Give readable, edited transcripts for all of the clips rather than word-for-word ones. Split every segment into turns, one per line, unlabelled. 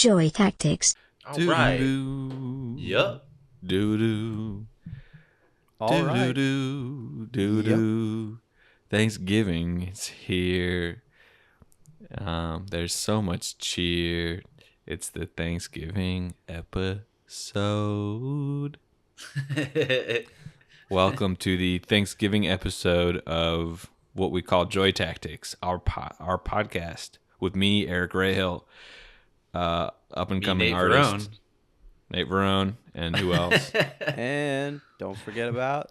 Joy Tactics.
All right.
Do-do-do.
Yup.
Do-do.
All right.
Do-do-do. Do-do. Thanksgiving is here. There's so much cheer. It's the Thanksgiving episode. Welcome to the Thanksgiving episode of what we call Joy Tactics, our podcast with me, Eric Rahill, up and coming artist, Nate Verone, and who else?
And don't forget about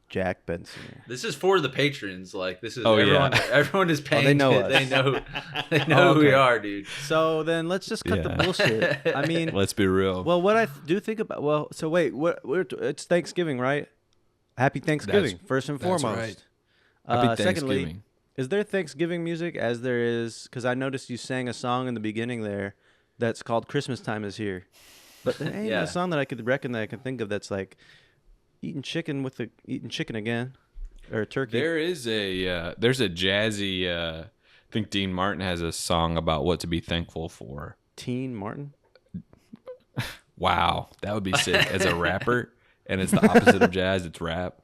Jack Benson.
This is for the patrons. Like, this is everyone is paying.
They know us.
They know who we are, dude.
So then let's just cut the bullshit. I mean,
let's be real.
Well, what I do think about, so wait, it's Thanksgiving, right? Happy Thanksgiving, first and foremost.
Right. Happy Thanksgiving.
Secondly, is there Thanksgiving music as there is? Because I noticed you sang a song in the beginning there that's called "Christmas Time Is Here," but there ain't a song that I could reckon that I can think of that's like eating chicken again, or turkey.
There's a jazzy. I think Dean Martin has a song about what to be thankful for.
Teen Martin.
Wow, that would be sick as a rapper. And it's the opposite of jazz. It's rap.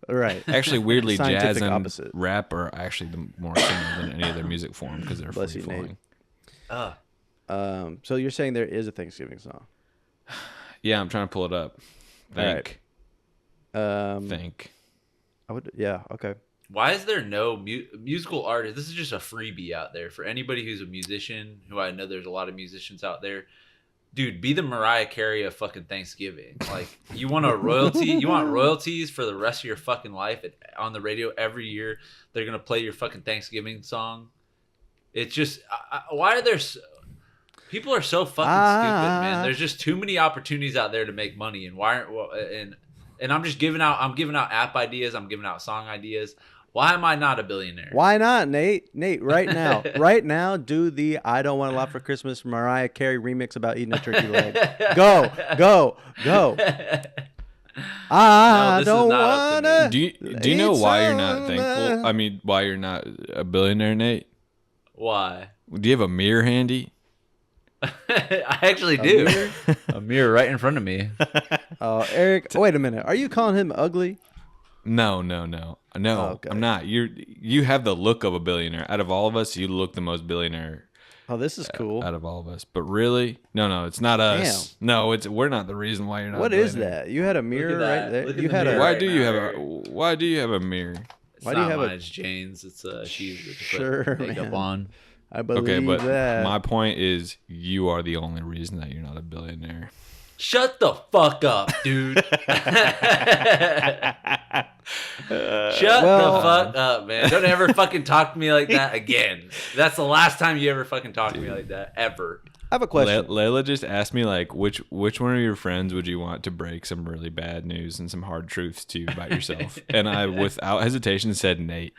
Right.
Actually, weirdly, jazz and
opposite.
rap are actually the more similar than any other music form because they're free flowing.
So you're saying there is a Thanksgiving song?
Yeah, I'm trying to pull it up. Think.
I would. Yeah. Okay.
Why is there no musical artist? This is just a freebie out there for anybody who's a musician. Who I know there's a lot of musicians out there. Dude, be the Mariah Carey of fucking Thanksgiving. Like, you want a royalty? You want royalties for the rest of your fucking life on the radio every year? They're gonna play your fucking Thanksgiving song. It's just, why are there? People are so fucking stupid, man. There's just too many opportunities out there to make money, and and I'm just giving out. I'm giving out app ideas. I'm giving out song ideas. Why am I not a billionaire?
Why not, Nate? Nate, right now, do the "I Don't Want a Lot for Christmas" Mariah Carey remix about eating a turkey leg. Go. I don't want to.
Do you know why you're not thankful? I mean, why you're not a billionaire, Nate?
Why?
Do you have a mirror handy?
I actually do. A mirror right in front of me.
Oh, Eric, wait a minute. Are you calling him ugly?
No.
Okay.
I'm not. You have the look of a billionaire. Out of all of us, you look the most billionaire.
Oh, this is cool.
Out of all of us, but really, no, it's not us.
Damn.
No, we're not the reason why you're not.
What is that? You had a mirror right there. You had a.
Why do you have a mirror?
Why do you have It's Jane's. It's she's
sure
makeup on.
I believe that.
My point is, you are the only reason that you're not a billionaire.
Shut the fuck up, dude. Shut the fuck up, man. Don't ever fucking talk to me like that again. That's the last time you ever fucking talk to me like that, ever.
I have a question.
Layla just asked me, like, which one of your friends would you want to break some really bad news and some hard truths to about yourself? And I, without hesitation, said Nate.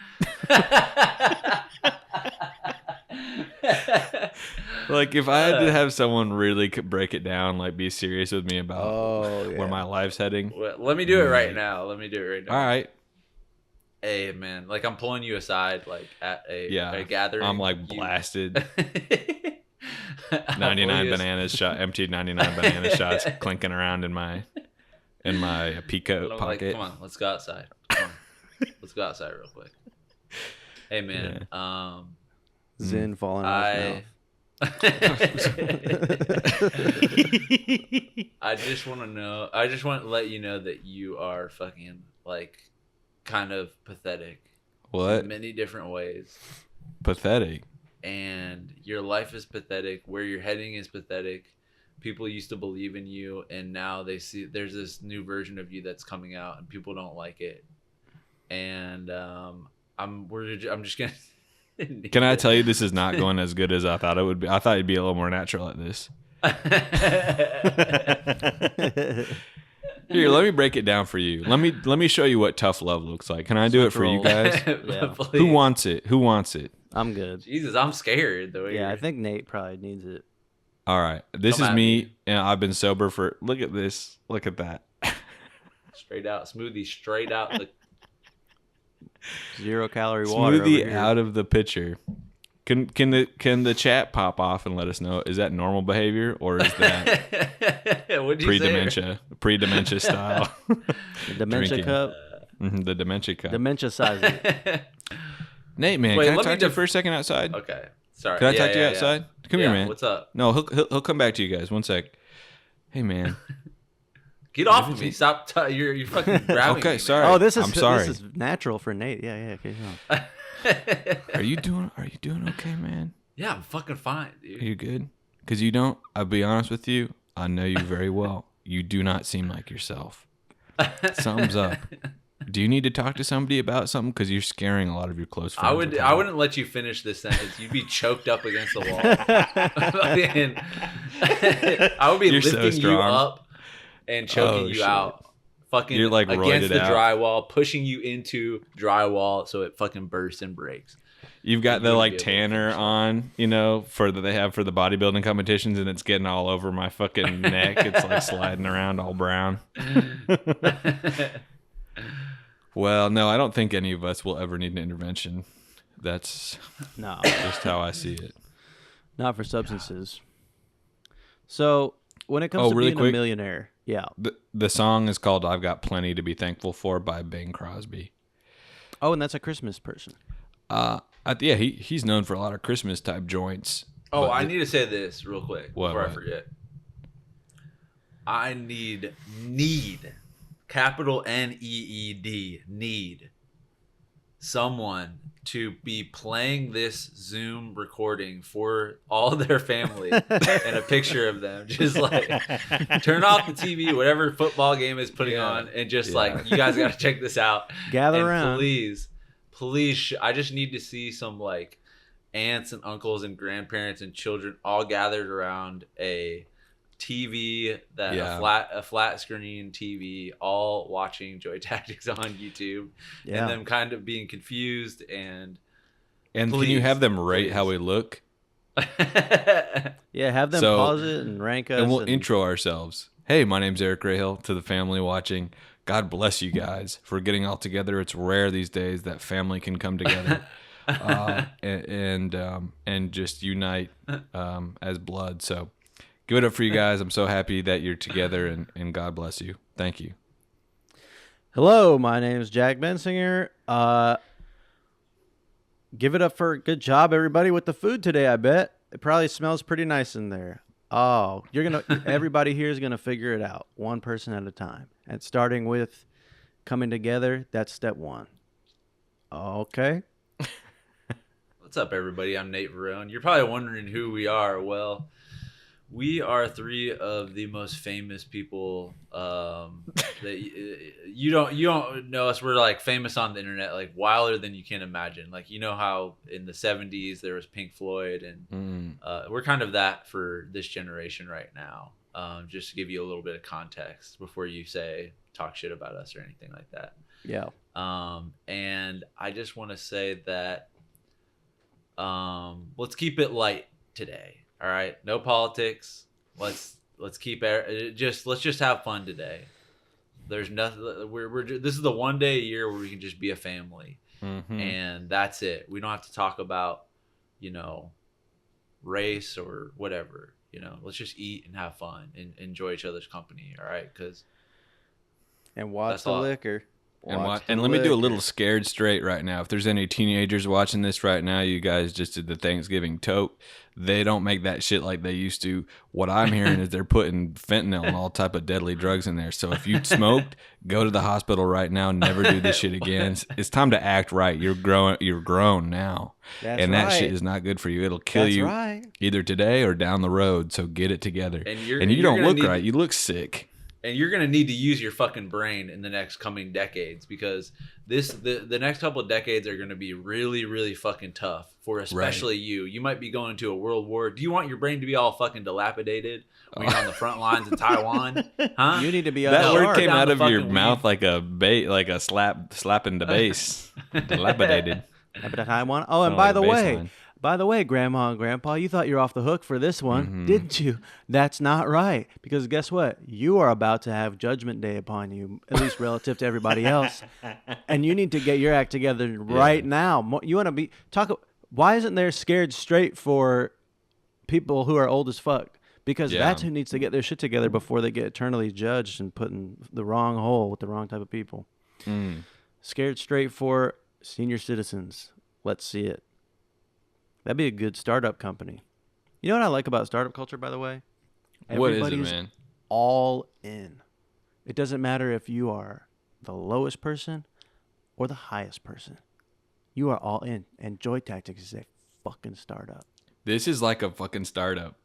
Like, if I had to have someone really break it down, like, be serious with me about where my life's heading.
Well, let me do it right now. All
right.
Hey, man, like, I'm pulling you aside, like, at a gathering.
I'm, like, blasted. 99 bananas shot, emptied 99 banana shots clinking around in my peacoat pocket.
Like, come on, let's go outside. Let's go outside real quick. Hey, man.
Yeah. Zen falling off now.
I just want to let you know that you are fucking, like, kind of pathetic.
What?
In many different ways.
Pathetic?
And your life is pathetic. Where you're heading is pathetic. People used to believe in you, and now they see there's this new version of you that's coming out, and people don't like it. And I'm just gonna.
Can I tell you this is not going as good as I thought it would be? I thought you'd be a little more natural at this. Here, let me break it down for you. Let me show you what tough love looks like. Can I do it for you guys?
Yeah.
Who wants it?
I'm good.
Jesus, I'm scared.
I think Nate probably needs it.
All right. This is me, and I've been sober for... Look at this. Look at that.
Straight out. Smoothie straight out the...
0 calorie water.
Smoothie out of the pitcher. Can the chat pop off and let us know? Is that normal behavior or is that pre-dementia style?
The dementia cup.
The dementia cup.
Dementia sizing.
Nate, man,
Wait,
can I talk to you for a second outside?
Okay, sorry.
Can I talk to you outside? Come here, man.
What's up?
No, he'll come back to you guys. One sec. Hey, man.
Get off of me! Stop! You're fucking grabbing me.
Okay, sorry.
Oh,
I'm sorry.
This is natural for Nate. Yeah. Okay. No.
Are you doing okay, man?
Yeah, I'm fucking fine, dude.
Are you good? Because you don't. I'll be honest with you. I know you very well. You do not seem like yourself. Something's up. Do you need to talk to somebody about something? Because you're scaring a lot of your close friends.
I wouldn't let you finish this sentence. You'd be choked up against the wall. I would be lifting you up and choking you out. Fucking
you're like
against the
out.
drywall, pushing you into drywall so it fucking bursts and breaks.
You've got the like tanner on, for that they have for the bodybuilding competitions, and it's getting all over my fucking neck. It's like sliding around all brown. Well, no, I don't think any of us will ever need an intervention. That's just how I see it.
Not for substances. So when it comes to
really
being
quick,
a millionaire, yeah.
The song is called "I've Got Plenty to Be Thankful For" by Bing Crosby.
Oh, and that's a Christmas person.
Yeah, he's known for a lot of Christmas type joints.
Oh, I need to say this real quick before I forget. I need capital NEED need someone to be playing this Zoom recording for all their family and a picture of them. Just like turn off the TV, whatever football game is putting on, and just like, you guys got to check this out.
Gather around.
Please, I just need to see some like aunts and uncles and grandparents and children all gathered around a TV, a flat screen TV, all watching Joy Tactics on YouTube, and them kind of being confused and
can you have them rate how we look?
Yeah, have them pause it and rank us,
and we'll intro ourselves. Hey, my name's Eric Grayhill. To the family watching, God bless you guys for getting all together. It's rare these days that family can come together and just unite as blood. So give it up for you guys. I'm so happy that you're together, and God bless you. Thank you.
Hello, my name is Jack Bensinger. Give it up for a good job, everybody, with the food today. I bet it probably smells pretty nice in there. Oh, everybody here is gonna figure it out, one person at a time, and starting with coming together. That's step one. Okay.
What's up, everybody? I'm Nate Verone. You're probably wondering who we are. Well, we are three of the most famous people that you don't know us. We're like famous on the internet, like wilder than you can imagine. Like, how in the 70s there was Pink Floyd, and we're kind of that for this generation right now. Just to give you a little bit of context before you talk shit about us or anything like that.
Yeah.
And I just want to say that let's keep it light today. All right, no politics. Let's keep let's just have fun today. There's nothing. This is the one day a year where we can just be a family, and that's it. We don't have to talk about, race or whatever. Let's just eat and have fun and enjoy each other's company. All right,
and watch the liquor.
And let me do a little scared straight right now. If there's any teenagers watching this right now, you guys just did the Thanksgiving tote. They don't make that shit like they used to. What I'm hearing is they're putting fentanyl and all type of deadly drugs in there. So if you smoked, go to the hospital right now. Never do this shit again. It's time to act right. You're grown now. That shit is not good for you. It'll kill you either today or down the road. So get it together. And you don't look right. You look sick.
And you're going to need to use your fucking brain in the next coming decades, because the next couple of decades are going to be really, really fucking tough for especially you. You might be going into a world war. Do you want your brain to be all fucking dilapidated when you're on the front lines in Taiwan? Huh?
You need to be
that word came out of your mouth like a slapping the bass. Dilapidated.
Taiwan. Oh, and by the way, Grandma and Grandpa, you thought you were off the hook for this one, didn't you? That's not right. Because guess what? You are about to have Judgment Day upon you, at least relative to everybody else. And you need to get your act together right now. You want to Why isn't there Scared Straight for people who are old as fuck? Because
Yeah.
that's who needs to get their shit together before they get eternally judged and put in the wrong hole with the wrong type of people. Scared Straight for senior citizens. Let's see it. That'd be a good startup company. You know what I like about startup culture, by the way?
What is it,
Everybody's
man?
all in. It doesn't matter if you are the lowest person or the highest person. You are all in. And Joy Tactics is a fucking startup.
This is like a fucking startup.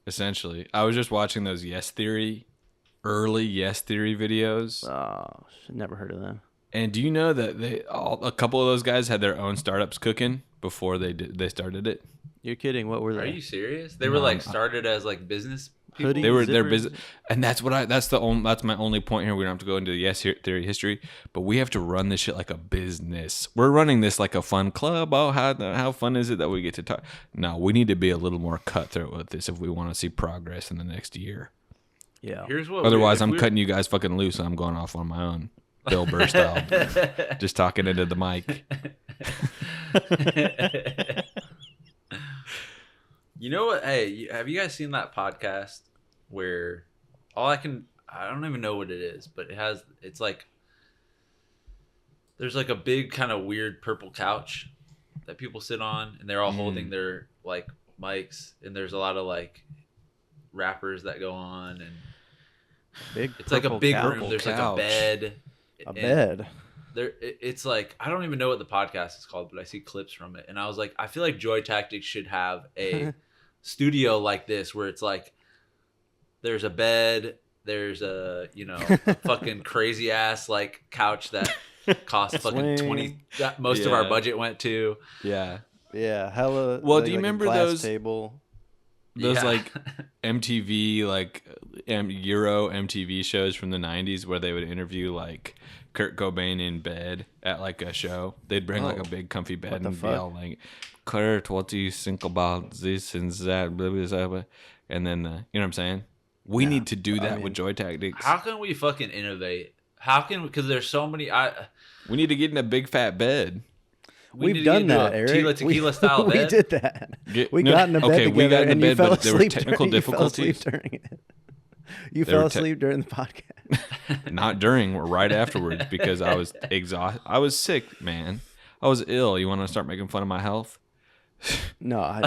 Essentially. I was just watching those early Yes Theory videos.
Oh, never heard of them.
And do you know that a couple of those guys had their own startups cooking before they started it?
You're kidding. What were they?
Are you serious? They were like started as like business people.
Hoodies?
They're
Zippers?
busy, and that's my only point here. We don't have to go into the Yes Theory history, but we have to run this shit like a business. We're running this like a fun club. Oh, how fun is it that we get to talk? No, we need to be a little more cutthroat with this if we want to see progress in the next year.
Yeah.
Here's what.
Otherwise, I'm cutting you guys fucking loose, and I'm going off on my own, Bill Burr style, just talking into the mic.
You know what? Hey, have you guys seen that podcast where I don't even know what it is, but it's like, there's like a big kind of weird purple couch that people sit on, and they're all holding their like mics, and there's a lot of like rappers that go on, and it's like a big room. There's like a bed.
A bed.
It's like, I don't even know what the podcast is called, but I see clips from it, and I was like, I feel like Joy Tactics should have a studio like this where it's like there's a bed, there's a a fucking crazy ass like couch that costs fucking 20 that most of our budget went to.
Yeah.
Yeah, hella.
Well,
like,
do you
like a
remember
glass
those
table?
Those like MTV Euro MTV shows from the 90s where they would interview like Kurt Cobain in bed at like a show. They'd bring like a big comfy bed and be all like, Kurt, what do you think about this and that? Blah, blah, blah, blah. And then, you know what I'm saying? We need to do that with Joy Tactics.
How can we fucking innovate? Because there's so many.
We need to get in a big fat bed.
We've done that, Eric.
Tequila style bed.
We did that. We got in a bed together, and you fell asleep during it. You fell asleep during the podcast.
Not during, right afterwards, because I was exhausted. I was sick, man. I was ill. You want to start making fun of my health?
No, I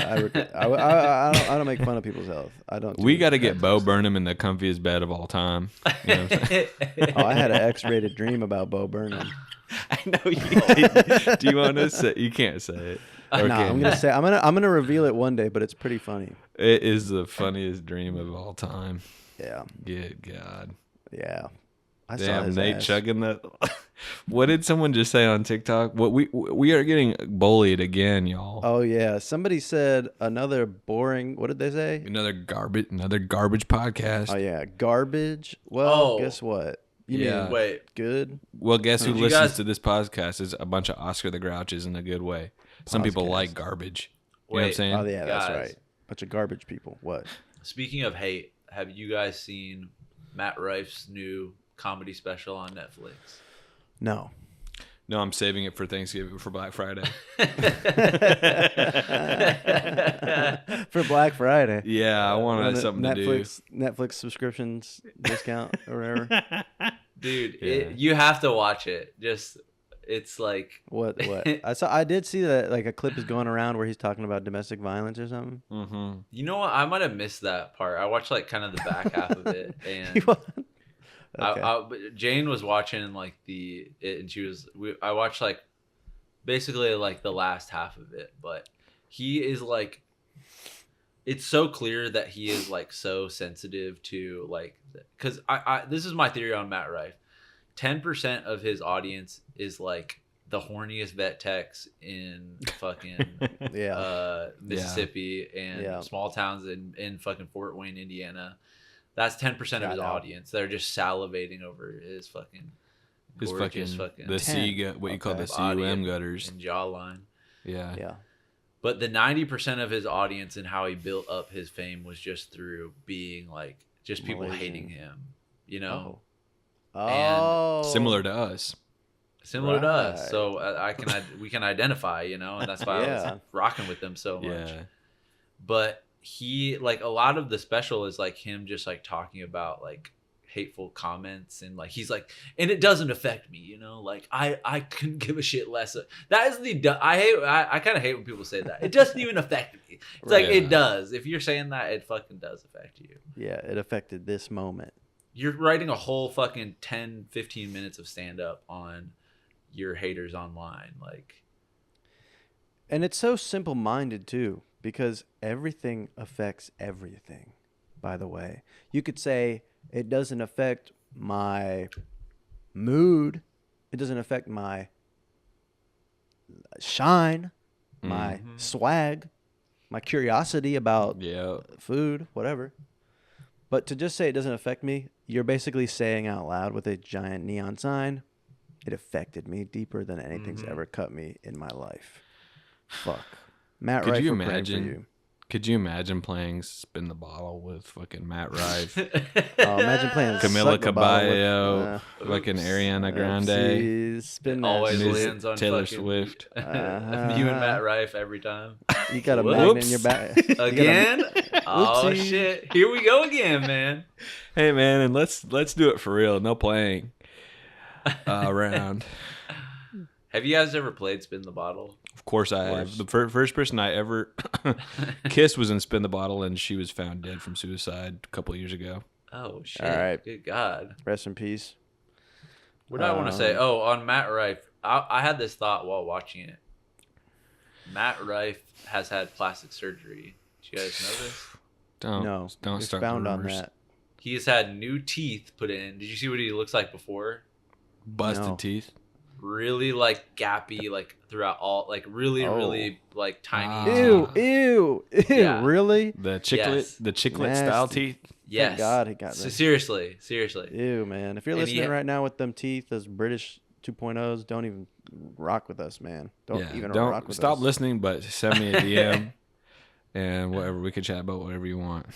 don't make fun of people's health. I don't.
We got to get Bo Burnham in the comfiest bed of all time. You know what I'm saying?
Oh, I had an X-rated dream about Bo Burnham.
I know you did. Do you want to say? You can't say it.
Okay. No, I'm gonna say. I'm gonna reveal it one day, but it's pretty funny.
It is the funniest dream of all time.
Yeah.
Good God.
Yeah. I
Damn,
saw his
Nate
ass.
chugging that. What did someone just say on TikTok? What we are getting bullied again, y'all.
Oh yeah, somebody said another boring. What did they say?
Another garbage podcast.
Oh yeah, garbage. Well, guess what?
Yeah.
Wait.
Good.
Well, guess who
Did you
listens
guys-
to this podcast is a bunch of Oscar the Grouches in a good way. Some people
Podcast.
like garbage. You know what I'm
Wait.
saying?
Oh yeah, that's
Guys.
right. Bunch of garbage people. What?
Speaking of hate, have you guys seen Matt Rife's new comedy special on Netflix?
No.
No, I'm saving it for Thanksgiving, for Black Friday.
For Black Friday.
Yeah, I wanted something to do.
Netflix subscriptions discount or whatever.
Dude,
Yeah.
you have to watch it. It's like
What? I did see that like a clip is going around where he's talking about domestic violence or something.
Mm-hmm.
You know what? I might have missed that part. I watched like kind of the back half of it, and
Okay.
but Jane was watching like and I watched like basically like the last half of it, but he is like, it's so clear that he is like so sensitive to like, because I this is my theory on Matt Rife. 10% of his audience is like the horniest vet techs in fucking Mississippi and small towns in fucking Fort Wayne, Indiana. That's 10% of his audience. They're just salivating over his fucking gorgeous fucking
the what you call the CUM gutters
and jawline.
Yeah.
Yeah.
But the 90% of his audience and how he built up his fame was just through being like just people
Malaysian.
hating him, you know.
Oh.
Similar to us.
similar to us.
Right.
So we can identify, and that's why I was rocking with them so much.
Yeah.
But he like a lot of the special is like him just like talking about like hateful comments and like he's like, and it doesn't affect me, like I couldn't give a shit less. That is I kind of hate when people say that. It doesn't even affect me. It's like it does. If you're saying that, it fucking does affect you.
Yeah, it affected this moment.
You're writing a whole fucking 10-15 minutes of stand up on your haters online, like.
And it's so simple-minded too, because everything affects everything. By the way, you could say it doesn't affect my mood. It doesn't affect my shine, my swag, my curiosity about food, whatever. But to just say it doesn't affect me, you're basically saying out loud with a giant neon sign, it affected me deeper than anything's ever cut me in my life. Fuck. Matt Rife, we're praying for you.
Could you imagine playing Spin the Bottle with fucking Matt Rife?
Imagine playing
Camila
Suck the Bottle
Cabello,
with,
fucking Ariana Grande.
Spin
always
Ms.
lands on
Taylor
fucking,
Swift.
you and Matt Rife every time.
You got a magnet in your back.
Again? Oh
Oopsie.
shit. Here we go again, man.
Hey man, and let's do it for real. No playing around.
Have you guys ever played Spin the Bottle?
Of course I have. The first person I ever kissed was in Spin the Bottle, and she was found dead from suicide a couple of years ago.
Oh shit!
All right.
Good God.
Rest in peace.
What do I want to say? Oh, on Matt Rife, I had this thought while watching it. Matt Rife has had plastic surgery. Do you guys know this?
Don't start
found
the
on
rumors.
that.
He has had new teeth put in. Did you see what he looks like before?
Busted
No.
teeth.
Really like gappy, like throughout all, like really like tiny.
Ew.
Yeah.
Really?
The chiclet,
Yes.
the chiclet style
Nasty.
teeth.
Yes.
Thank God he got
So
that.
seriously.
Ew, man. If you're
And
listening
he-
right now with them teeth as British 2.0s, don't even rock with us, man. Don't rock
Don't
with
stop
us.
listening, but send me a DM and whatever, we can chat about whatever you want.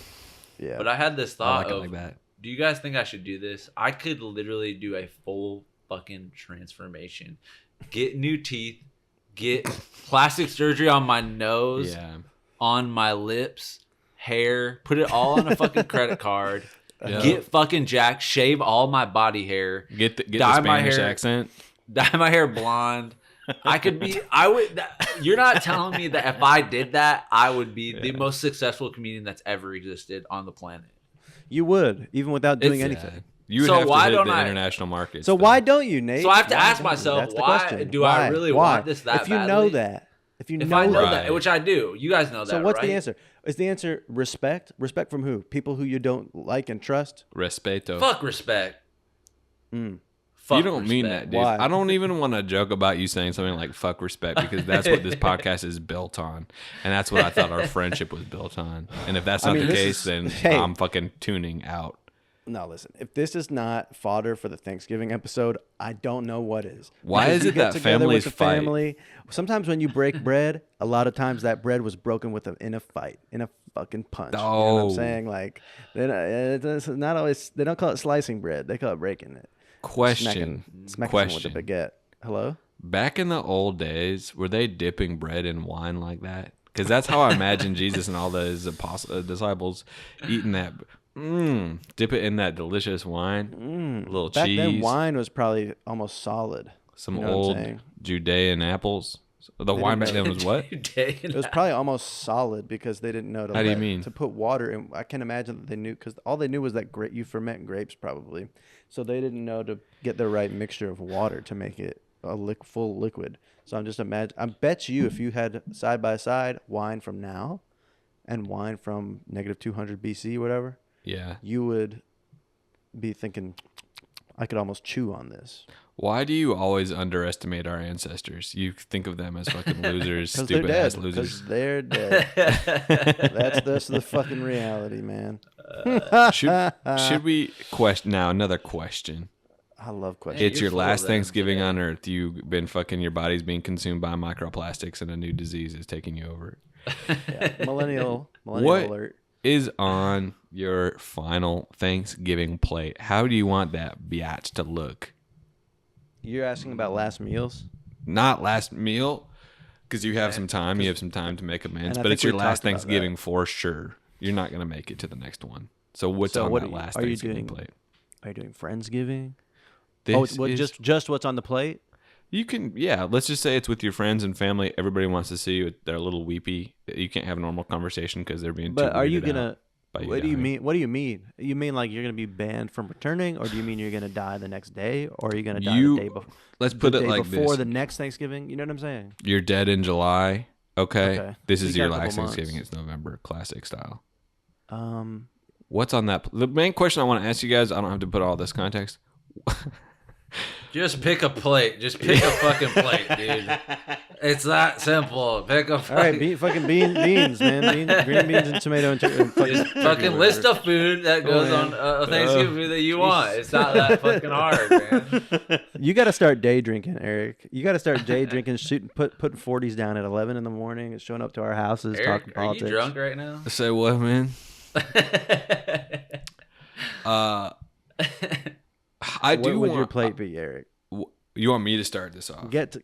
Yeah.
But I had this
I
thought
like it
of,
like that.
do you guys think I should do this? I could literally do a full fucking transformation. Get new teeth, get plastic surgery on my nose,
Yeah.
on my lips, hair, put it all on a fucking credit card.
Yeah.
Get fucking jacked, shave all my body hair,
Get the
Dye my
Spanish
hair.
accent.
dye my hair blonde. You're not telling me that if I did that, I would be the most successful comedian that's ever existed on the planet.
You would, even without doing
It's-
anything.
Yeah. You would
So
have
why
to hit
don't
the
I-
international market.
So why don't you, Nate?
So I have to
Why
ask
don't you?
myself,
That's the
why
question.
do I really want this that
If you know
badly?
that. If you
If
know
I know
that.
that, which I do, you guys know that.
So what's
right?
the answer? Is the answer respect? Respect from who? People who you don't like and trust?
Respeto.
Fuck respect.
Mm.
Fuck
You don't mean
respect.
that, dude.
Why?
I don't even want to joke about you saying something like "fuck respect" because that's what this podcast is built on, and that's what I thought our friendship was built on. And if that's
I
not
mean,
the
this
case,
is-
then
hey.
I'm fucking tuning out.
No, listen. If this is not fodder for the Thanksgiving episode, I don't know what is.
Why
Because
is
you
it
get
that
together
families
with the
fight?
family. Sometimes when you break bread, a lot of times that bread was broken in a fight, in a fucking punch. You know what I'm
Oh.
saying? Like, it's not always. They don't call it slicing bread. They call it breaking it.
Question.
Smacking someone with a baguette. Hello.
Back in the old days, were they dipping bread in wine like that? Because that's how I imagine Jesus and all his disciples eating that. Dip it in that delicious wine. A little
Back
cheese.
then, wine was probably almost solid.
Some
You know what I'm
old
saying?
Judean apples. The wine back then was what?
It was probably almost solid because they didn't know to.
How do you mean?
To put water in? I can imagine that they knew because all they knew was that you ferment grapes probably, so they didn't know to get the right mixture of water to make it a full liquid. So I'm just imagine. I bet you if you had side by side wine from now, and wine from -200 BC, whatever,
Yeah.
you would be thinking, I could almost chew on this.
Why do you always underestimate our ancestors? You think of them as fucking losers,
Because they're
stupid
dead.
ass losers.
Because they're dead. That's the fucking reality, man.
Should we question now? Another question.
I love questions.
Hey,
It's
you're
your
full of
last
them
Thanksgiving
today.
on Earth. You've been fucking. Your body's being consumed by microplastics, and a new disease is taking you over.
Yeah. Millennial
What?
alert.
Is on your final Thanksgiving plate? How do you want that biatch to look?
You're asking about last meals?
Not last meal, because you have some time. You have some time to make amends. But it's your last Thanksgiving for sure. You're not going to make it to the next one. So what's on that last Thanksgiving plate?
Are you doing Friendsgiving? Just what's on the plate?
You can, let's just say it's with your friends and family. Everybody wants to see you. They're a little weepy. You can't have a normal conversation because they're being too weirded out. But are you going to...
What do you mean? What do you mean? You mean like you're gonna be banned from returning, or do you mean you're gonna die the next day, or are you gonna die the day before?
Let's put it like this:
before the next Thanksgiving. You know what I'm saying?
You're dead in July. Okay. This is your last Thanksgiving. It's November, classic style. What's on that? The main question I want to ask you guys. I don't have to put all this context.
Just pick a plate. Just pick a fucking plate, dude. It's that simple. Pick a fucking...
All right, fucking beans, man. Green beans and tomato and
just fucking list of food that goes on a Thanksgiving food that you want. It's not that fucking hard, man.
You got to start day drinking, Eric. You got to start day drinking, putting 40s down at 11 in the morning and showing up to our houses,
Eric,
talking politics.
Are you drunk right now?
Say what, man?
What would your plate be, Eric?
You want me to start this off?
Get.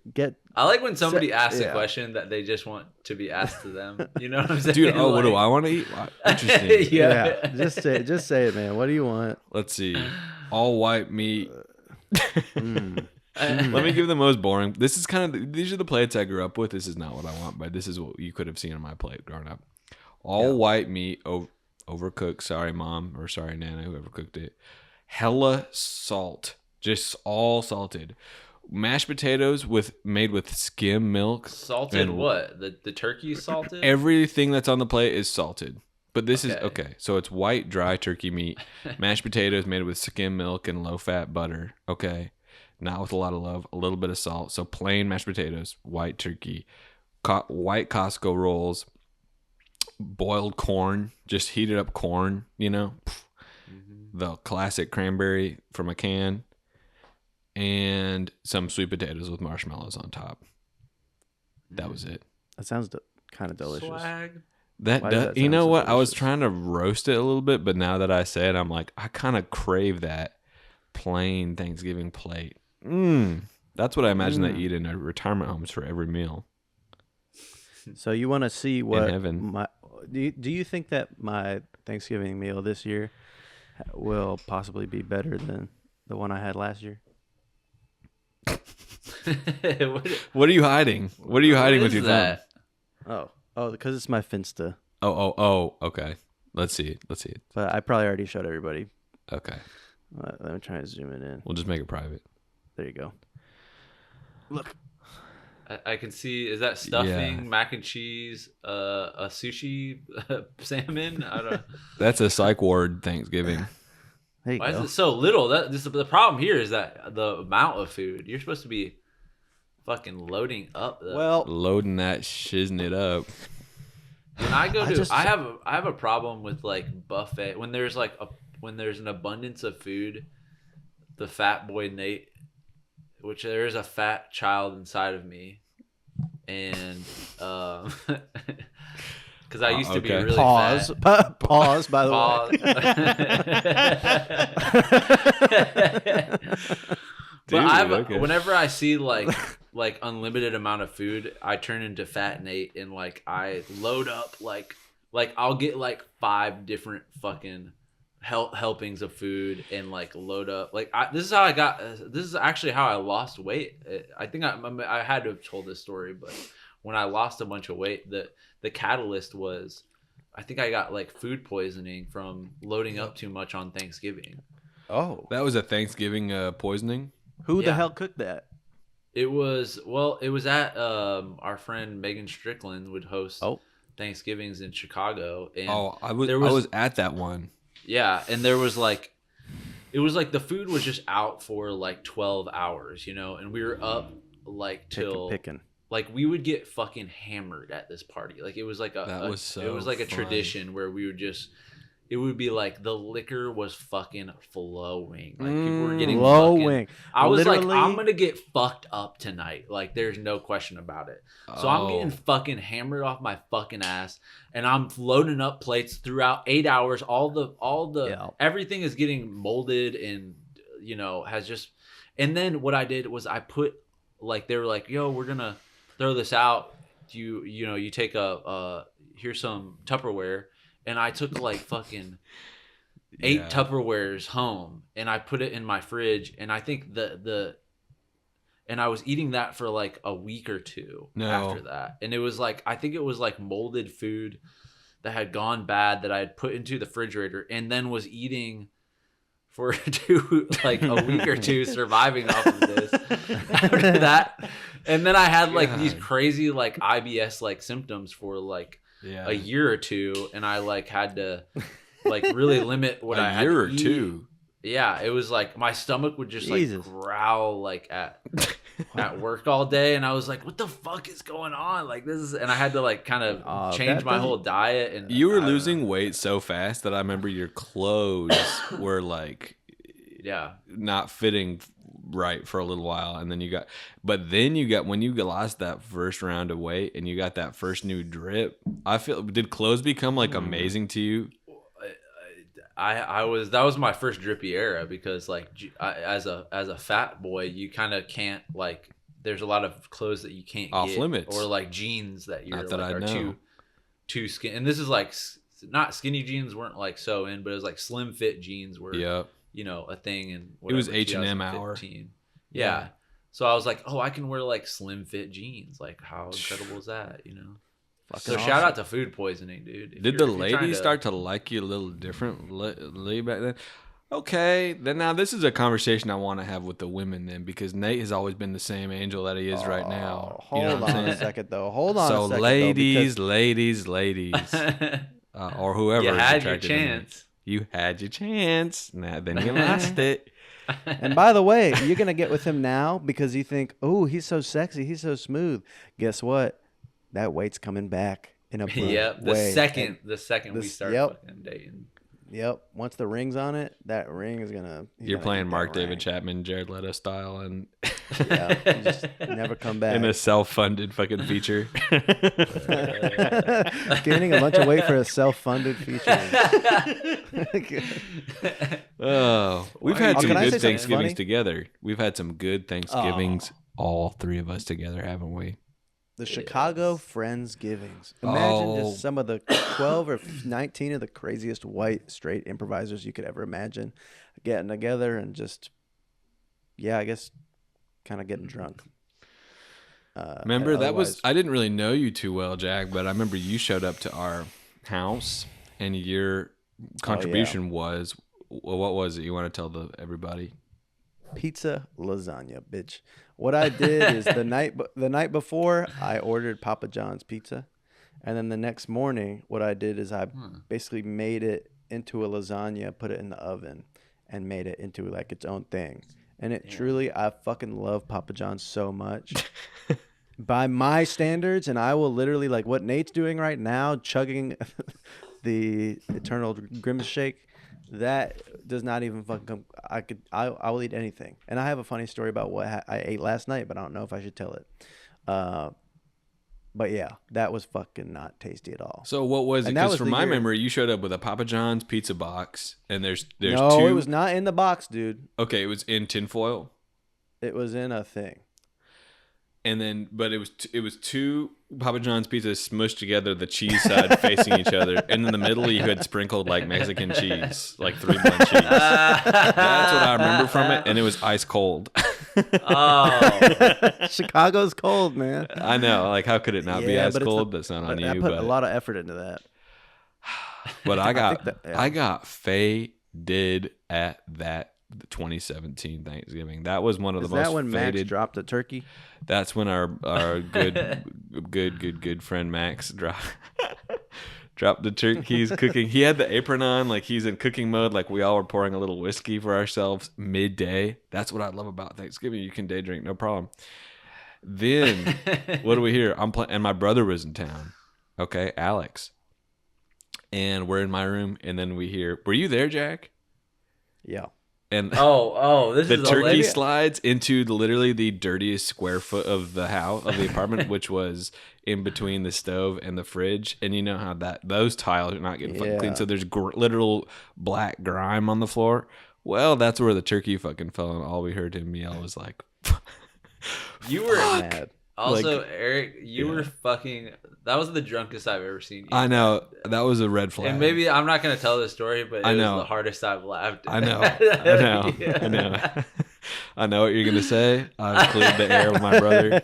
I like when somebody asks a question that they just want to be asked to them. You know what I'm saying?
Dude, what do I want to eat? Interesting.
Yeah. Just say it, man. What do you want?
Let's see. All white meat. Let me give the most boring. This is these are the plates I grew up with. This is not what I want, but this is what you could have seen on my plate growing up. All white meat, overcooked. Sorry, mom, or sorry, Nana, whoever cooked it. Hella salt, just all salted. Mashed potatoes made with skim milk.
Salted what? The turkey salted?
Everything that's on the plate is salted. But this is okay. So it's white, dry turkey meat, mashed potatoes made with skim milk and low-fat butter. Okay, not with a lot of love, a little bit of salt. So plain mashed potatoes, white turkey, white Costco rolls, boiled corn, just heated up corn. You know. The classic cranberry from a can, and some sweet potatoes with marshmallows on top. That was it.
That sounds kind of delicious.
Swag.
You know what? I was trying to roast it a little bit, but now that I say it, I'm like, I kind of crave that plain Thanksgiving plate. That's what I imagine they eat in retirement homes for every meal.
So you want to see what
in heaven?
Do you think that my Thanksgiving meal this year will possibly be better than the one I had last year?
What are you hiding? What are you hiding with your thumb?
Oh, because it's my Finsta.
Oh, okay. Let's see it.
But I probably already showed everybody.
Okay.
Let me try and zoom it in.
We'll just make it private.
There you go. Look.
I can see. Is that stuffing, mac and cheese, a sushi, salmon? I don't.
That's a psych ward Thanksgiving.
Why is it so little? The problem here is that the amount of food. You're supposed to be fucking loading up.
Loading that, shizzing it up.
When I go to, I have a problem with like buffet when there's an abundance of food. The fat boy Nate. Which there is a fat child inside of me, and because I used to be really fat.
Pause. By the
way. But whenever I see like unlimited amount of food, I turn into Fat Nate, and like I load up like I'll get like 5 different fucking helpings of food and like load up this is actually how I lost weight. I think I had to have told this story, but when I lost a bunch of weight, the catalyst was I think I got like food poisoning from loading up too much on Thanksgiving.
Oh, that was a Thanksgiving poisoning.
Who the hell cooked that?
It was at our friend Megan Strickland would host Thanksgivings in Chicago, and
I was at that one.
Yeah, and there was like, it was like the food was just out for like 12 hours, you know, and we were up like till
picking.
Like we would get fucking hammered at this party. Like it was like a tradition where we would just, it would be like the liquor was fucking flowing. Like people were getting
flowing.
I was like, I'm gonna get fucked up tonight. Like there's no question about it. So I'm getting fucking hammered off my fucking ass, and I'm loading up plates throughout 8 hours. All the everything is getting molded and has just. And then what I did was I put like they were like, yo, we're gonna throw this out. You take here's some Tupperware, and I took like fucking 8 Tupperwares home, and I put it in my fridge, and I think and I was eating that for like a week or two after that, and it was like I think it was like molded food that had gone bad that I had put into the refrigerator, and then was eating for like a week or two, surviving off of this after that. And then I had like these crazy like IBS like symptoms for like a year or two, and I like had to like really limit what I had to eat. Two. Yeah, it was like my stomach would just like growl like at work all day, and I was like, "What the fuck is going on?" Like this is, and I had to like kind of change my whole diet. And
you were losing weight so fast that I remember your clothes were like, not fitting right for a little while, and then when you lost that first round of weight and you got that first new drip, did clothes become like amazing to you?
That was my first drippy era, because like as a fat boy, you kind of can't like, there's a lot of clothes that you can't
off
get,
limits,
or like jeans that you're
that
like, are too skinny. And this is like not skinny jeans weren't like so in, but it was like slim fit jeans were a thing. And
it was H&M hour.
Yeah. So I was like, oh, I can wear like slim fit jeans. Like how incredible is that? So shout out to food poisoning, dude.
Did the ladies start to like you a little differently back then? Okay, then now this is a conversation I want to have with the women then, because Nate has always been the same angel that he is right now.
Hold on a second though. Hold on a second.
So ladies, or whoever.
You had your chance.
You had your chance. Now then you lost it.
And by the way, you're gonna get with him now because you think, oh, he's so sexy, he's so smooth. Guess what? That weight's coming back in a way.
The second we start fucking dating.
Yep. Once the ring's on it, that ring is gonna.
You're playing Mark David Chapman, Jared Leto style, and
you just never come back.
In a self-funded fucking feature.
Gaining a bunch of weight for a self-funded feature.
We've had some good Thanksgivings together. We've had some good Thanksgivings, all three of us together, haven't we?
The Chicago Friendsgivings. Imagine just some of the 12 or 19 of the craziest white straight improvisers you could ever imagine getting together and just, I guess, kind of getting drunk.
Remember, I didn't really know you too well, Jack, but I remember you showed up to our house and your contribution was, what was it? You want to tell everybody?
Pizza lasagna, bitch. What I did is the night before I ordered Papa John's pizza, and then the next morning what I did is I basically made it into a lasagna, put it in the oven, and made it into like its own thing. And it truly, I fucking love Papa John's so much. By my standards, and I will literally, like what Nate's doing right now, chugging the Eternal Grimace Shake. That does not even fucking come. I will eat anything. And I have a funny story about what I ate last night, but I don't know if I should tell it. But yeah, that was fucking not tasty at all.
So what was it? Because from my memory, you showed up with a Papa John's pizza box, and there's
no,
two.
It was not in the box, dude.
Okay, it was in tinfoil.
It was in a thing.
And then, but it was two Papa John's pizzas smushed together, the cheese side facing each other, and in the middle you had sprinkled like Mexican cheese, like 3-blend cheese. That's what I remember from it, and it was ice cold.
Chicago's cold, man.
I know, like how could it not be ice cold? That's not on you.
I put a lot of effort into that.
But I got faded at that 2017 Thanksgiving. That was one of the most. Is that when
Max dropped the turkey?
That's when our good friend Max dropped the turkey. He's cooking. He had the apron on, like he's in cooking mode. Like we all were pouring a little whiskey for ourselves midday. That's what I love about Thanksgiving. You can day drink, no problem. Then what do we hear? And my brother was in town. Okay, Alex. And we're in my room, and then we hear. Were you there, Jack?
Yeah.
And
this
the turkey slides into literally the dirtiest square foot of the house, of the apartment, which was in between the stove and the fridge. And you know how those tiles are not getting fucking clean, so there's literal black grime on the floor. Well, that's where the turkey fucking fell, and all we heard him yell was like,
You were
Mad.
also Eric. You were fucking. That was the drunkest I've ever seen you.
I know. That was a red flag.
And maybe I'm not gonna tell this story, but
I
it
know.
was the hardest I've laughed.
I know. I know. I know what you're going to say. I've cleared the air with my brother.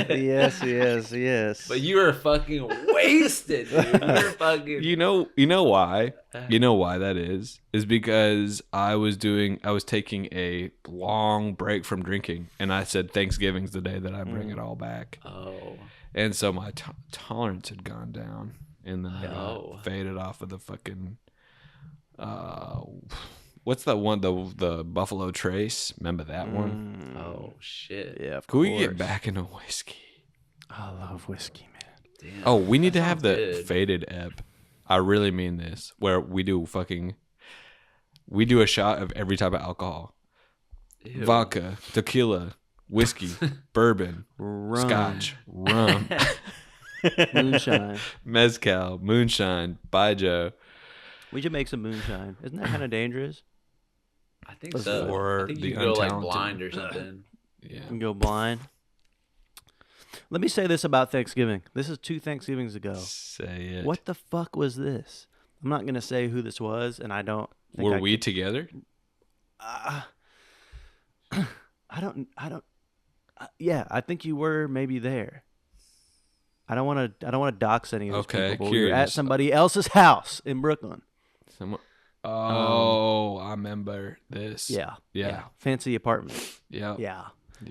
Yes.
But you were fucking wasted, dude. You were fucking.
You know why? You know why that is because I was taking a long break from drinking, and I said Thanksgiving's the day that I bring it all back.
Oh.
And so my tolerance had gone down, and then I got faded off of the fucking what's that one, the Buffalo Trace? Remember that one?
Oh shit.
Yeah, of
Could
course.
we get back into whiskey?
I love whiskey, man.
Damn.
Oh, we need to have the
good.
faded ep. I really mean this, where we do a shot of every type of alcohol.
Ew.
Vodka, tequila, whiskey, bourbon,
Rum.
scotch, rum,
Moonshine.
mezcal, moonshine, Baijiu.
We should make some moonshine. Isn't that kind of dangerous?
I think so.
For
I think
the
you can go like
untalented.
blind or something.
Yeah.
And go blind. Let me say this about Thanksgiving. This is 2 Thanksgivings ago.
Say it.
What the fuck was this? I'm not gonna say who this was, and I don't. Think
Were
I
we
could-
together?
I don't. Yeah, I think you were maybe there. I don't want to dox any of these
Okay,
people. But we were at
curious.
somebody else's house in Brooklyn.
Someone. Oh, I remember this.
Yeah. Fancy apartment.
Yeah.
Yeah.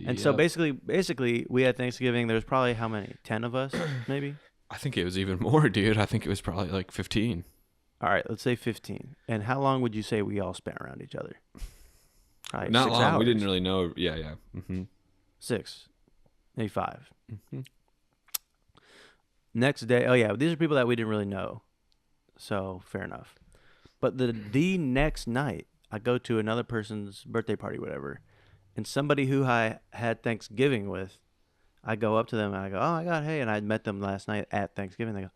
And so basically, we had Thanksgiving. There's probably how many? 10 of us, maybe.
I think it was even more, dude. I think it was probably like 15.
All right, let's say 15. And how long would you say we all spent around each other? Probably
Not
6
long.
hours.
We didn't really know. Yeah. Mm-hmm.
6, maybe 5.
Mm-hmm.
Next day, oh yeah, these are people that we didn't really know, so fair enough. But the next night, I go to another person's birthday party, whatever, and somebody who I had Thanksgiving with, I go up to them and I go, "Oh my God, hey!" And I met them last night at Thanksgiving.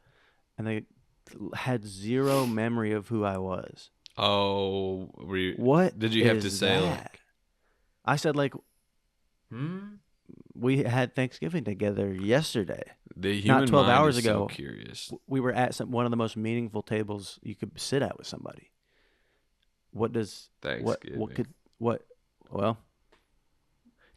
They had zero memory of who I was.
Oh,
What
did you have
is
to say?
that?
Like,
I said like
Hmm?
we had Thanksgiving together yesterday.
the human
12
mind
hours
is so
ago.
curious.
We were at one of the most meaningful tables you could sit at with somebody. What does
Thanksgiving.
well,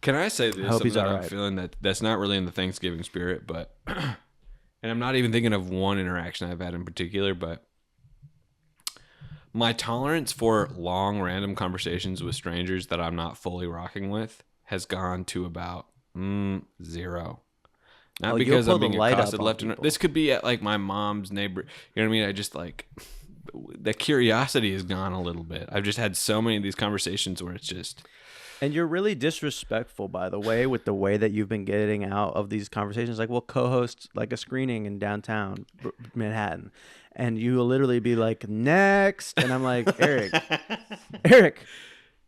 Can I say this?
hope
Something
he's
that
all
I'm
right.
feeling that's not really in the Thanksgiving spirit, but and I'm not even thinking of one interaction I've had in particular, but my tolerance for long random conversations with strangers that I'm not fully rocking with has gone to about 0. Not
Oh,
because
you'll
I'm
pull the
being
light
accosted
up on
left and right.
people.
This could be at like my mom's neighbor. You know what I mean? I just like the curiosity has gone a little bit. I've just had so many of these conversations where it's just
and you're really disrespectful, by the way, with the way that you've been getting out of these conversations. Like, we'll co-host like a screening in downtown Manhattan, and you will literally be like, "Next," and I'm like, Eric,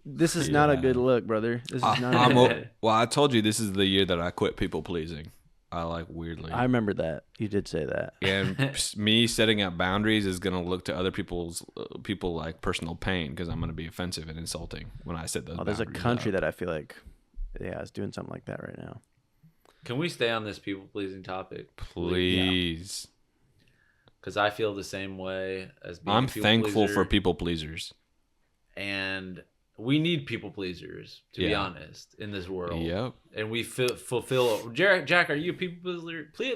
this is not a good look, brother. This is not.
well, I told you this is the year that I quit people pleasing. I like weirdly.
I remember that you did say that.
And me setting up boundaries is going to look to other people like personal pain because I'm going to be offensive and insulting when I set those.
There's a
boundaries
country
up.
that I feel like, is doing something like that right now.
Can we stay on this people pleasing topic?
Please.
Because I feel the same way as being
I'm
a people
thankful
pleaser,
for people pleasers.
and we need people pleasers to be
Yeah.
honest in this world.
Yep.
And we fulfill. Jack, are you a people pleaser? Please.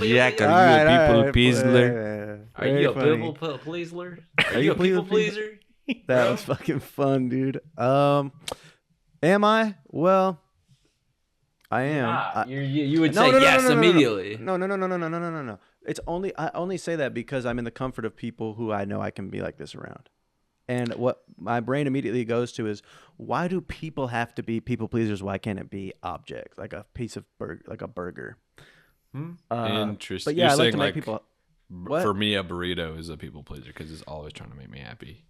Jack, are you a people pleaser?
Are you a people pleaser? Are you a people pleaser?
That was fucking fun, dude. Am I? Well, I am.
You would say yes immediately.
No. It's only I only say that because I'm in the comfort of people who I know I can be like this around. And what my brain immediately goes to is, why do people have to be people pleasers? Why can't it be objects, like a piece of burger, like a burger?
Interesting.
But yeah,
You're
I like
saying
to make
like
people. What?
for me, a burrito is a people pleaser because it's always trying to make me happy.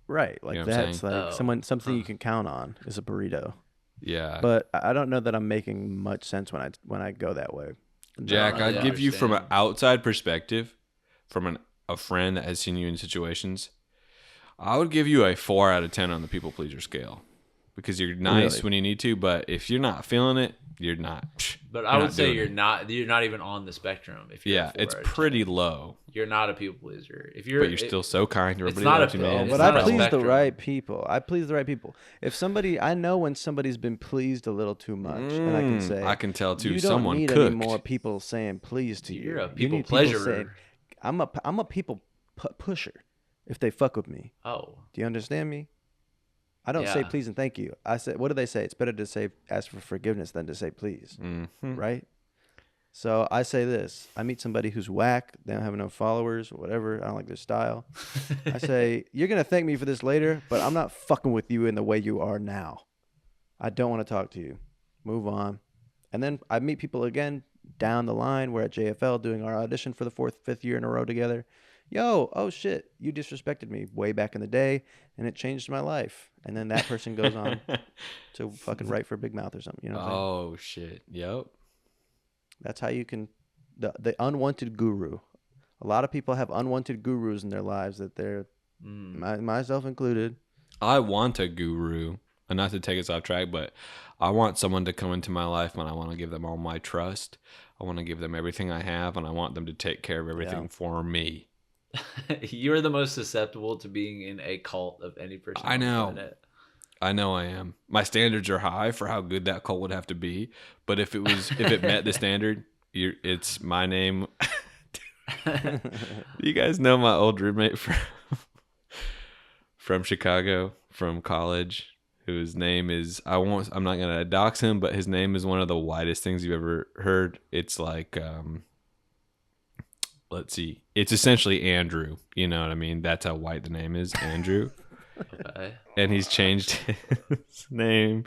Right, like
You know what I'm
that's
saying?
like something you can count on is a burrito.
Yeah.
But I don't know that I'm making much sense when I go that way.
Jack,
No,
I'd
I
give you from an
understand.
outside perspective, from an a friend that has seen you in situations, I would give you a 4 out of 10 on the people pleaser scale, because you're nice when you need to, but if you're not feeling it, you're not.
But I would say you're not even on the spectrum. If you're
it's pretty low.
You're not a people pleaser. But
you're still so kind. Everybody
not
loves you, man.
But I please the right people. If somebody, I know when somebody's been pleased a little too much, and I can say,
I can tell too.
You don't
someone
need
cooked.
any more people saying please to you.
You're a
You
people
need
pleasurer.
saying, I'm a people pusher. If they fuck with me,
Oh,
do you understand me? I don't say please and thank you. I say, what do they say? It's better to say ask for forgiveness than to say please, right? So I say this. I meet somebody who's whack. They don't have enough followers or whatever. I don't like their style. I say, you're going to thank me for this later, but I'm not fucking with you in the way you are now. I don't want to talk to you. Move on. And then I meet people again down the line. We're at JFL doing our audition for the 4th, 5th year in a row together. Yo, oh shit, you disrespected me way back in the day, and it changed my life. And then that person goes on to fucking write for Big Mouth or something. You know what I'm saying?
Oh shit! Yep.
That's how you can the unwanted guru. A lot of people have unwanted gurus in their lives that they're myself included.
I want a guru, and not to take us off track, but I want someone to come into my life, and I want to give them all my trust. I want to give them everything I have, and I want them to take care of everything for me.
You're the most susceptible to being in a cult of any person.
I know. I know I am. My standards are high for how good that cult would have to be, but if it met the standard, it's my name. You guys know my old roommate from Chicago, from college, whose name is I'm not gonna dox him, but his name is one of the widest things you've ever heard. It's like let's see. It's essentially Andrew. You know what I mean? That's how white the name is, Andrew.
Okay.
And he's changed his name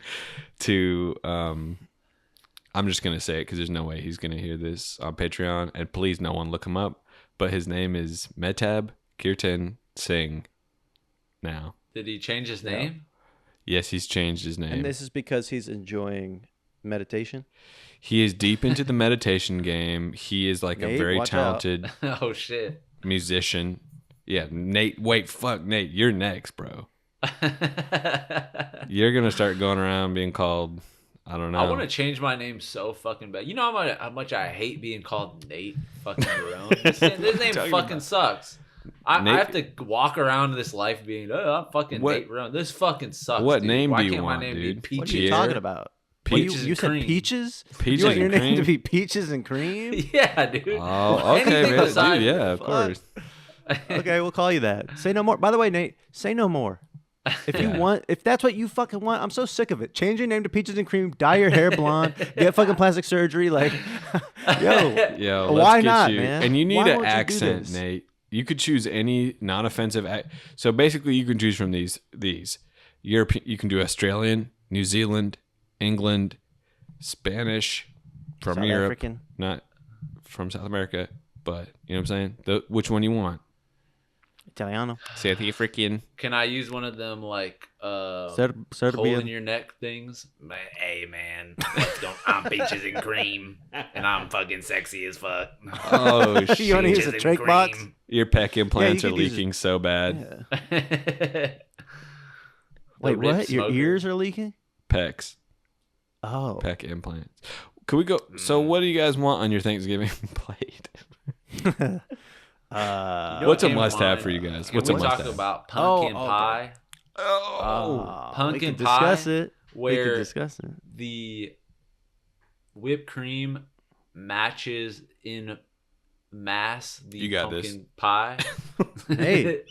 to I'm just gonna say it because there's no way he's gonna hear this on Patreon. And please, no one look him up. But his name is Mehtab Kirtan Singh. Now,
did he change his name?
Yes, he's changed his name.
And this is because he's enjoying meditation.
He is deep into the meditation game. He is like
Nate,
a very
watch
talented
Oh shit.
musician. Yeah, Nate. Wait, fuck, Nate. You're next, bro. You're gonna start going around being called. I don't know.
I want to change my name so fucking bad. You know how much I hate being called Nate fucking Barone? This name fucking sucks. I have to walk around this life being, I'm fucking Nate Barone. This fucking sucks.
What
dude.
name
Why
do you
can't
want,
my name
dude?
be
What
Peaches?
are you talking about?
Peaches
you said
cream.
peaches?
Peaches
You want your
and
name
cream?
to be peaches and cream?
Yeah, dude.
Oh, okay,
Anything
man.
besides-
Dude, yeah, of course.
Okay, we'll call you that. Say no more. By the way, Nate, say no more. If you want, if that's what you fucking want, I'm so sick of it. Change your name to Peaches and Cream, dye your hair blonde, get fucking plastic surgery. Like,
Yo,
why
let's get
not,
you.
man?
And you need
Why
an
won't you do
accent,
this?
Nate. You could choose any non-offensive. So basically, you can choose from these. European. You can do Australian, New Zealand, England, Spanish, from
South
Europe,
African.
not from South America. But you know what I'm saying? Which one you want?
Italiano.
South African.
Can I use one of them like hole in
Serbian.
your neck things? Hey man, let's go. I'm Peaches and Cream, and I'm fucking sexy as fuck.
Oh shit!
You want to use a trach box?
Your pec implants
you
are
could use
leaking so bad.
Yeah. Wait, what? Your ears are leaking?
Pecs.
Oh.
Pec implants. Could we go? So, what do you guys want on your Thanksgiving plate? What's a must-have for you guys? What's a
we talk
must-have?
about pumpkin
okay.
pie? Pumpkin
we can
pie,
discuss it. We can
where
discuss it.
the whipped cream matches in mass the
You got
pumpkin
this.
pie.
Hey.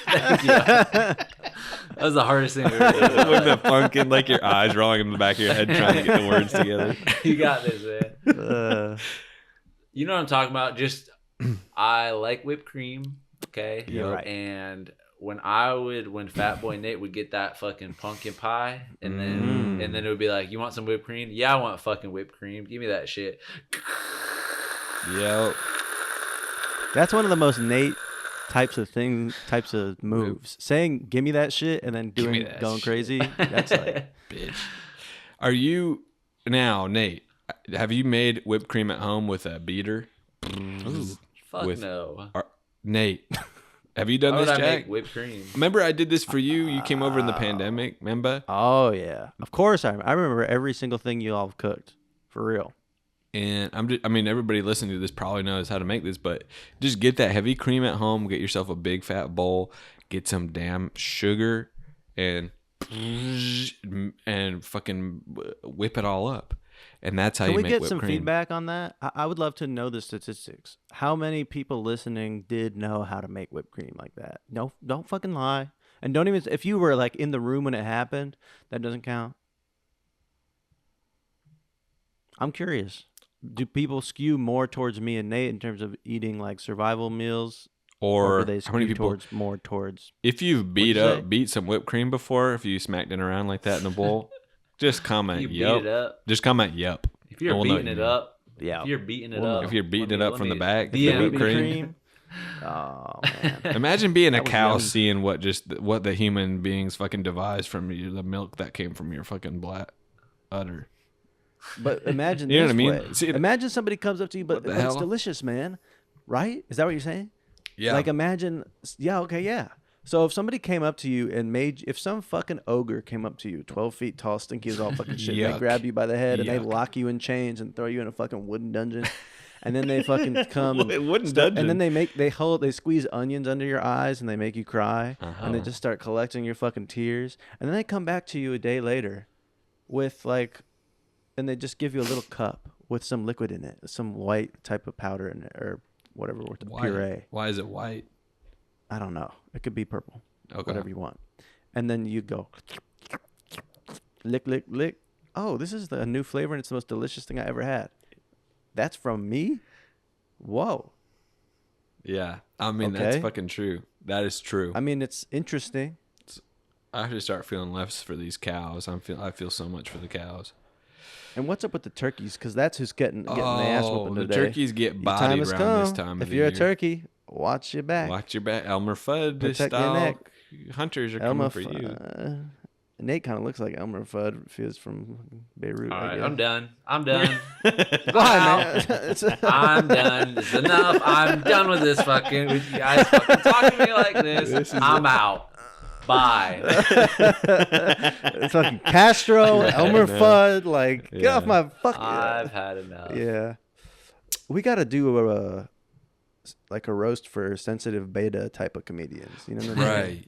Thank you. That was the hardest thing I've ever done.
With the pumpkin, like your eyes rolling in the back of your head, trying to get the words together.
You got this, man.
Uh,
You know what I'm talking about? Just I like whipped cream. Okay.
You're right.
And when Fat Boy Nate would get that fucking pumpkin pie, and then it would be like, you want some whipped cream? Yeah, I want fucking whipped cream. Give me that shit.
Yep.
that's one of the most Nate types of moves. Saying "give me that shit" and then
me
going
that
crazy. That's like,
Bitch. Are you now, Nate? Have you made whipped cream at home with a beater?
Fuck
with
no.
Nate. Have you done
Why would
this,
I
Jack?
make whipped cream?
Remember I did this for you? You came over in the pandemic, remember?
Oh yeah, of course I remember every single thing you all have cooked, for real.
And I mean, everybody listening to this probably knows how to make this, but just get that heavy cream at home. Get yourself a big fat bowl. Get some damn sugar, and fucking whip it all up. And that's how
Can
you
we
make
get
whipped
some
cream.
feedback on that? I would love to know the statistics. How many people listening did know how to make whipped cream like that? No, don't fucking lie. And don't even, if you were like in the room when it happened, that doesn't count. I'm curious. Do people skew more towards me and Nate in terms of eating like survival meals? Or do they
how many
skew
people?
more towards?
If you've
What'd you say?
beat some whipped cream before, if you smacked it around like that in a bowl, just comment
You beat
yup.
it up.
Just comment yup.
If you're
And we'll know
beating
what
it
you mean.
up.
Yeah.
If you're beating it
Well,
up.
If you're beating it up from the back,
DM
the whipped
me.
cream.
Oh man.
Imagine being a
That was
cow
yummy.
seeing what the human beings fucking devised from you, the milk that came from your fucking black udder.
But imagine
You know
this
what I mean?
way.
See,
imagine somebody comes up to you, but
What the
it's
hell?
delicious, man. Right? Is that what you're saying?
Yeah.
Like imagine, yeah, okay, yeah. So if somebody came up to you and if some fucking ogre came up to you, 12 feet tall, stinky as all fucking shit, and they
Yuck.
grab you by the head and they
Yuck.
lock you in chains and throw you in a fucking wooden dungeon, and then they fucking come and,
Wooden dungeon.
and then they squeeze onions under your eyes and they make you cry, and they just start collecting your fucking tears, and then they come back to you a day later with like, and they just give you a little cup with some liquid in it, some white type of powder in it or whatever, with the puree.
Why is it white?
I don't know. It could be purple.
Okay.
Whatever you want. And then you go lick, lick, lick. Oh, this is a new flavor and it's the most delicious thing I ever had. That's from me? Whoa.
Yeah. I mean, that's
Okay.
fucking true. That is true.
I mean, it's interesting.
I have to start feeling less for these cows. I feel so much for the cows.
And what's up with the turkeys? Because that's who's getting the ass whooping
the
today.
turkeys get
Your
bodied
time has
around this
come.
time of
If
the
you're
year.
a turkey, watch your back.
Watch your back. Elmer Fudd
Protect your
style
neck.
hunters are
Elmer
coming for you.
Nate kind of looks like Elmer Fudd if he was from Beirut.
All
I
right,
guess.
I'm done. I'm done.
Why, man?
I'm done. It's enough. I'm done with this fucking. With you guys fucking talking to me like this. I'm out. Bye.
It's fucking Castro, Elmer Fudd. Like, get off my fucking.
I've had enough.
Yeah, we got to do a roast for sensitive beta type of comedians. You know what I mean?
Right.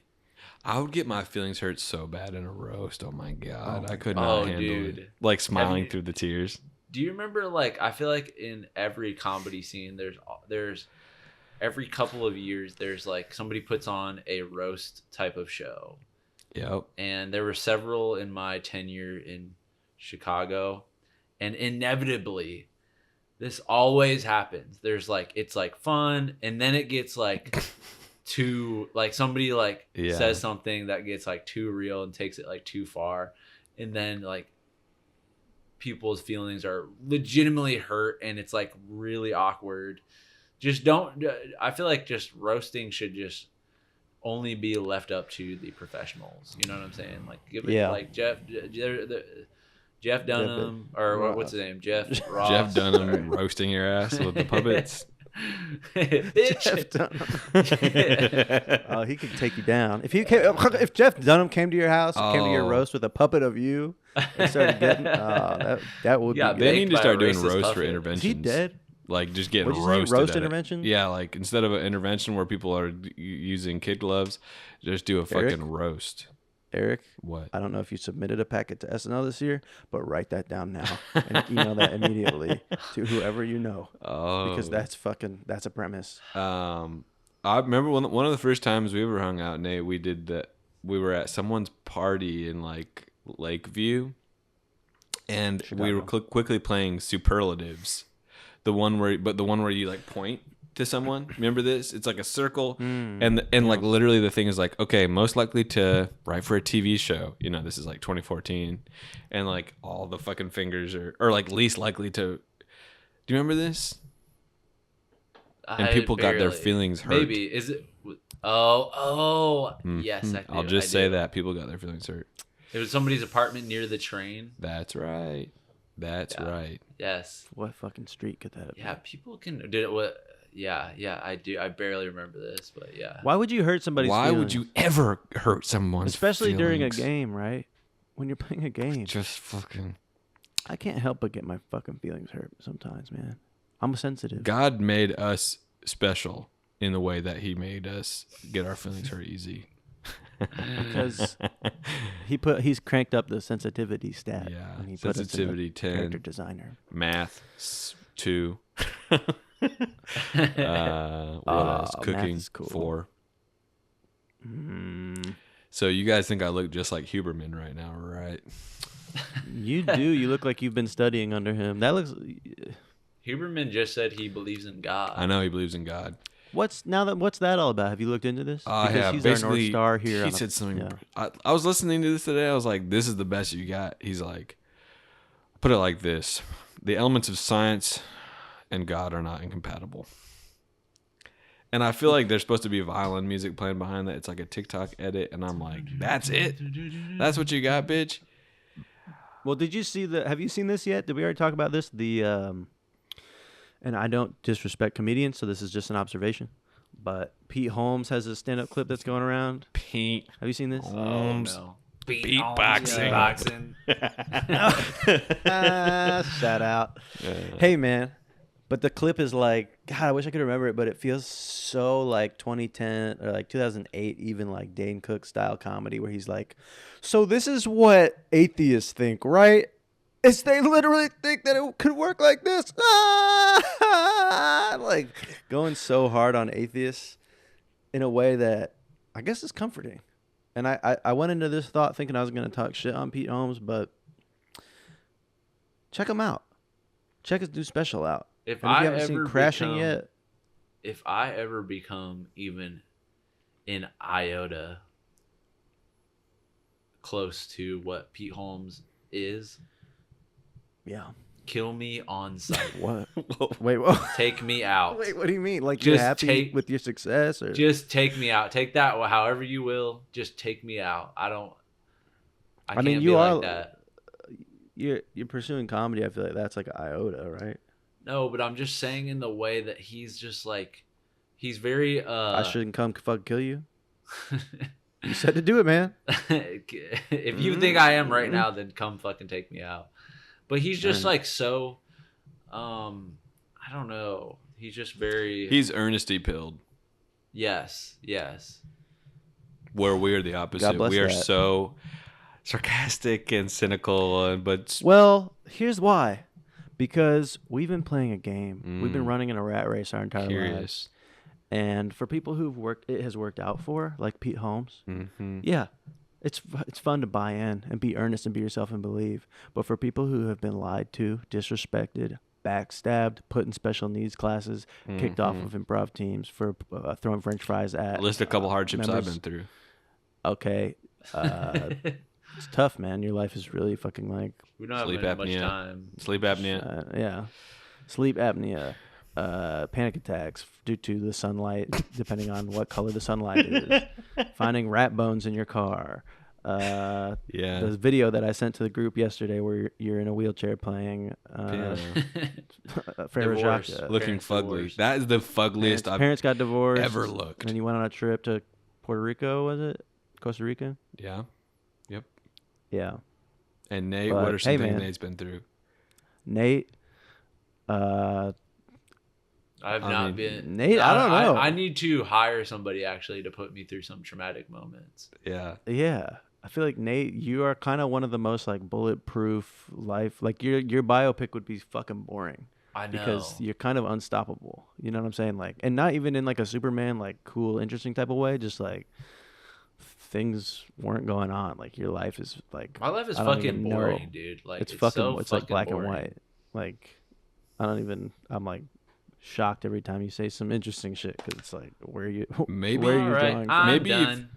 I would get my feelings hurt so bad in a roast. Oh my god, I could not handle
dude.
it. Like smiling
you-
through the tears.
Do you remember, like, I feel like in every comedy scene, there's every couple of years, there's like somebody puts on a roast type of show.
Yep.
And there were several in my tenure in Chicago, and inevitably this always happens. There's like, it's like fun, and then it gets like too, like somebody like
Yeah.
says something that gets like too real and takes it like too far, and then like people's feelings are legitimately hurt and it's like really awkward. Just don't, I feel like just roasting should just only be left up to the professionals. You know what I'm saying? Like, give it,
Yeah.
like Jeff Dunham, or what's his name? Jeff Ross.
Jeff Dunham roasting your ass with the puppets.
Bitch.
Oh, he could take you down. If Jeff Dunham came to your house, and came to your
Oh.
roast with a puppet of you, and started getting, that would
Yeah,
be
They
good.
Baked
need to
by a
start doing
racist
roast for
puppet.
interventions.
Is he dead?
Like just getting
What'd you say?
roasted.
Roast
at it.
intervention?
Yeah, like instead of an intervention where people are using kid gloves, just do a fucking roast.
Eric,
What?
I don't know if you submitted a packet to SNL this year, but write that down now and email that immediately to whoever you know,
Oh,
because that's a premise.
I remember one of the first times we ever hung out, Nate. We did that. We were at someone's party in like Lakeview, and we were quickly playing superlatives. The one where you like point to someone. Remember this? It's like a circle, and like literally the thing is like, okay, most likely to write for a TV show. You know, this is like 2014, and like all the fucking fingers or like least likely to. Do you remember this? And people got their feelings hurt.
Maybe. Is it? Oh, yes. I do.
I'll just
I
say
do.
that people got their feelings hurt.
It was somebody's apartment near the train.
That's right. That's right.
Yes.
What fucking street could that have
Yeah,
been?
people can did it. What? Yeah, I do. I barely remember this, but yeah.
Why would you hurt somebody's
Why
feelings?
would you ever hurt someone's
Especially during a
feelings?
game, right? When you're playing a game.
Just fucking.
I can't help but get my fucking feelings hurt sometimes, man. I'm sensitive.
God made us special in the way that He made us get our feelings hurt easy.
Because he's cranked up the sensitivity stat.
Yeah,
when he put us in the
sensitivity 10,
character designer.
math 2. What else?
math
Cooking
is cool.
4.
Mm,
So you guys think I look just like Huberman right now, right?
you do. You look like you've been studying under him. That looks.
Huberman just said he believes in God.
I know he believes in God.
What's that all about? Have you looked into this? Because
Yeah,
he's our North
basically,
Star here.
he said something.
Yeah.
I was listening to this today. I was like, "This is the best you got." He's like, "Put it like this: the elements of science and God are not incompatible." And I feel like there's supposed to be violin music playing behind that. It's like a TikTok edit, and I'm like, "That's it? That's what you got, bitch?"
Well, did you see have you seen this yet? Did we already talk about this? And I don't disrespect comedians, so this is just an observation. But Pete Holmes has a stand-up clip that's going around.
Pete
Have you seen this?
Holmes.
no.
Beatboxing.
Shout out. Hey, man. But the clip is like, God, I wish I could remember it, but it feels so like 2010 or like 2008, even like Dane Cook style comedy where he's like, so this is what atheists think, right? It's they literally think that it could work like this. Like going so hard on atheists in a way that I guess is comforting. And I went into this thought thinking I was going to talk shit on Pete Holmes, but check him out. Check his new special out.
If
And if
I
you haven't seen
ever
Crashing
become,
yet,
if I ever become even an iota close to what Pete Holmes is,
yeah.
kill me on sight.
What? Wait, what?
Take me out.
Wait, what do you mean? Like you're
Just
happy with your success, or
Just take me out. Take that however you will. Just take me out. I
I mean,
can't
you
be
are-
like that.
you're pursuing comedy? I feel like that's like an iota, right?
No, but I'm just saying in the way that he's just like, he's very
I shouldn't come fucking kill you. You said to do it, man.
if you think I am right now, then come fucking take me out. But he's just like so I don't know. He's just very
He's earnesty pilled.
Yes.
Where we are the opposite.
bless
We are
that.
so sarcastic and cynical, but
Well, here's why. Because we've been playing a game. We've been running in a rat race our entire lives.
curious.
And for people it has worked out for, like Pete Holmes,
Mm-hmm.
yeah, it's fun to buy in and be earnest and be yourself and believe. But for people who have been lied to, disrespected, backstabbed, put in special needs classes, kicked off of improv teams for throwing French fries at,
List a couple hardships I've
members-
been through.
Okay, it's tough, man. Your life is really fucking like,
We don't have
Sleep
much
apnea.
time.
Sleep apnea.
yeah, sleep apnea. Panic attacks due to the sunlight, depending on what color the sunlight is. Finding rat bones in your car.
Yeah.
The video that I sent to the group yesterday, where you're in a wheelchair playing
Piano.
Frere
Divorce.
Jacques.
Looking
Parents
fugly.
divorced.
That is the fuggliest I've
Parents got divorced.
ever looked.
And then you went on a trip to Puerto Rico, was it? Costa Rica?
Yeah. Yep.
Yeah.
And Nate,
But,
what are some
hey,
things
man.
Nate's been through?
Nate.
I've
I
not
mean,
been.
Nate, I don't know.
I need to hire somebody actually to put me through some traumatic moments.
Yeah.
Yeah. I feel like Nate, you are kind of one of the most like bulletproof life. Like your biopic would be fucking boring.
I know.
Because you're kind of unstoppable. You know what I'm saying? Like, and not even in like a Superman, like cool, interesting type of way. Just like things weren't going on. Like your life is like,
My life is
I don't
fucking
even know.
boring, dude. Like
it's fucking,
so
it's like
fucking
black
boring.
and white. Like, I'm like shocked every time you say some interesting shit because it's like, where are you?
Maybe-
where are you
All right,
drawing
I'm
Maybe if-
done.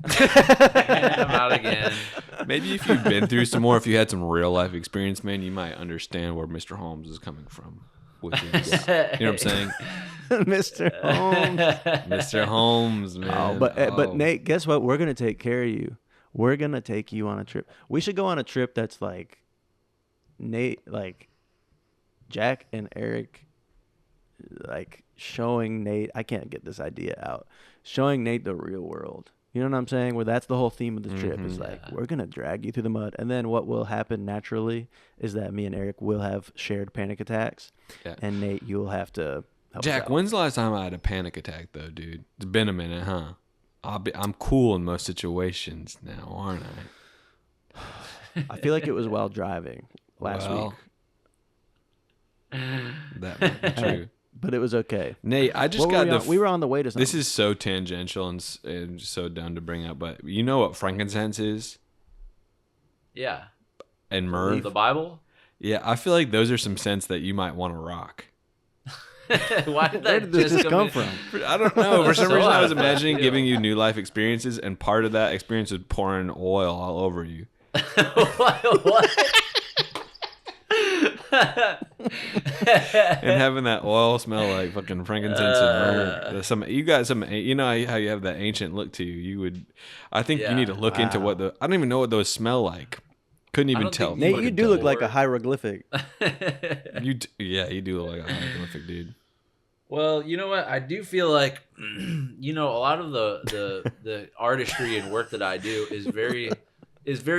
I'm out again.
Maybe if you've been through some more, if you had some real life experience, man, you might understand where Mr. Holmes is coming from. With his, you know what I'm saying?
Mr. Holmes.
Mr. Holmes, man.
Oh, but
Oh.
Nate, guess what? We're gonna take care of you. We're gonna take you on a trip. We should go on a trip that's like Nate, like Jack and Eric, like showing Nate, I can't get this idea out, showing Nate the real world. You know what I'm saying? Where that's the whole theme of the trip is like, we're going to drag you through the mud. And then what will happen naturally is that me and Eric will have shared panic attacks. Yeah. And Nate, you'll have to help
Jack,
us out.
when's the last time I had a panic attack, though, dude? It's been a minute, huh? I'm cool in most situations now, aren't I?
I feel like it was while driving last week.
That might be true.
But it was okay.
Nate, I just
we were on the way to something.
This is so tangential and so dumb to bring up, but you know what frankincense is?
Yeah.
And myrrh?
The Bible?
Yeah, I feel like those are some scents that you might want to rock.
Why did
Where did this just come from?
I don't know. For some reason, I was imagining giving you new life experiences, and part of that experience was pouring oil all over you.
What?
And having that oil smell like fucking frankincense and myrrh. You got some, you know how you have that ancient look to you. You would, I think you need to look into what I don't even know what those smell like. Couldn't even tell.
Nate, you do look like a hieroglyphic.
You do look like a hieroglyphic, dude.
Well, you know what? I do feel like, you know, a lot of the artistry and work that I do is very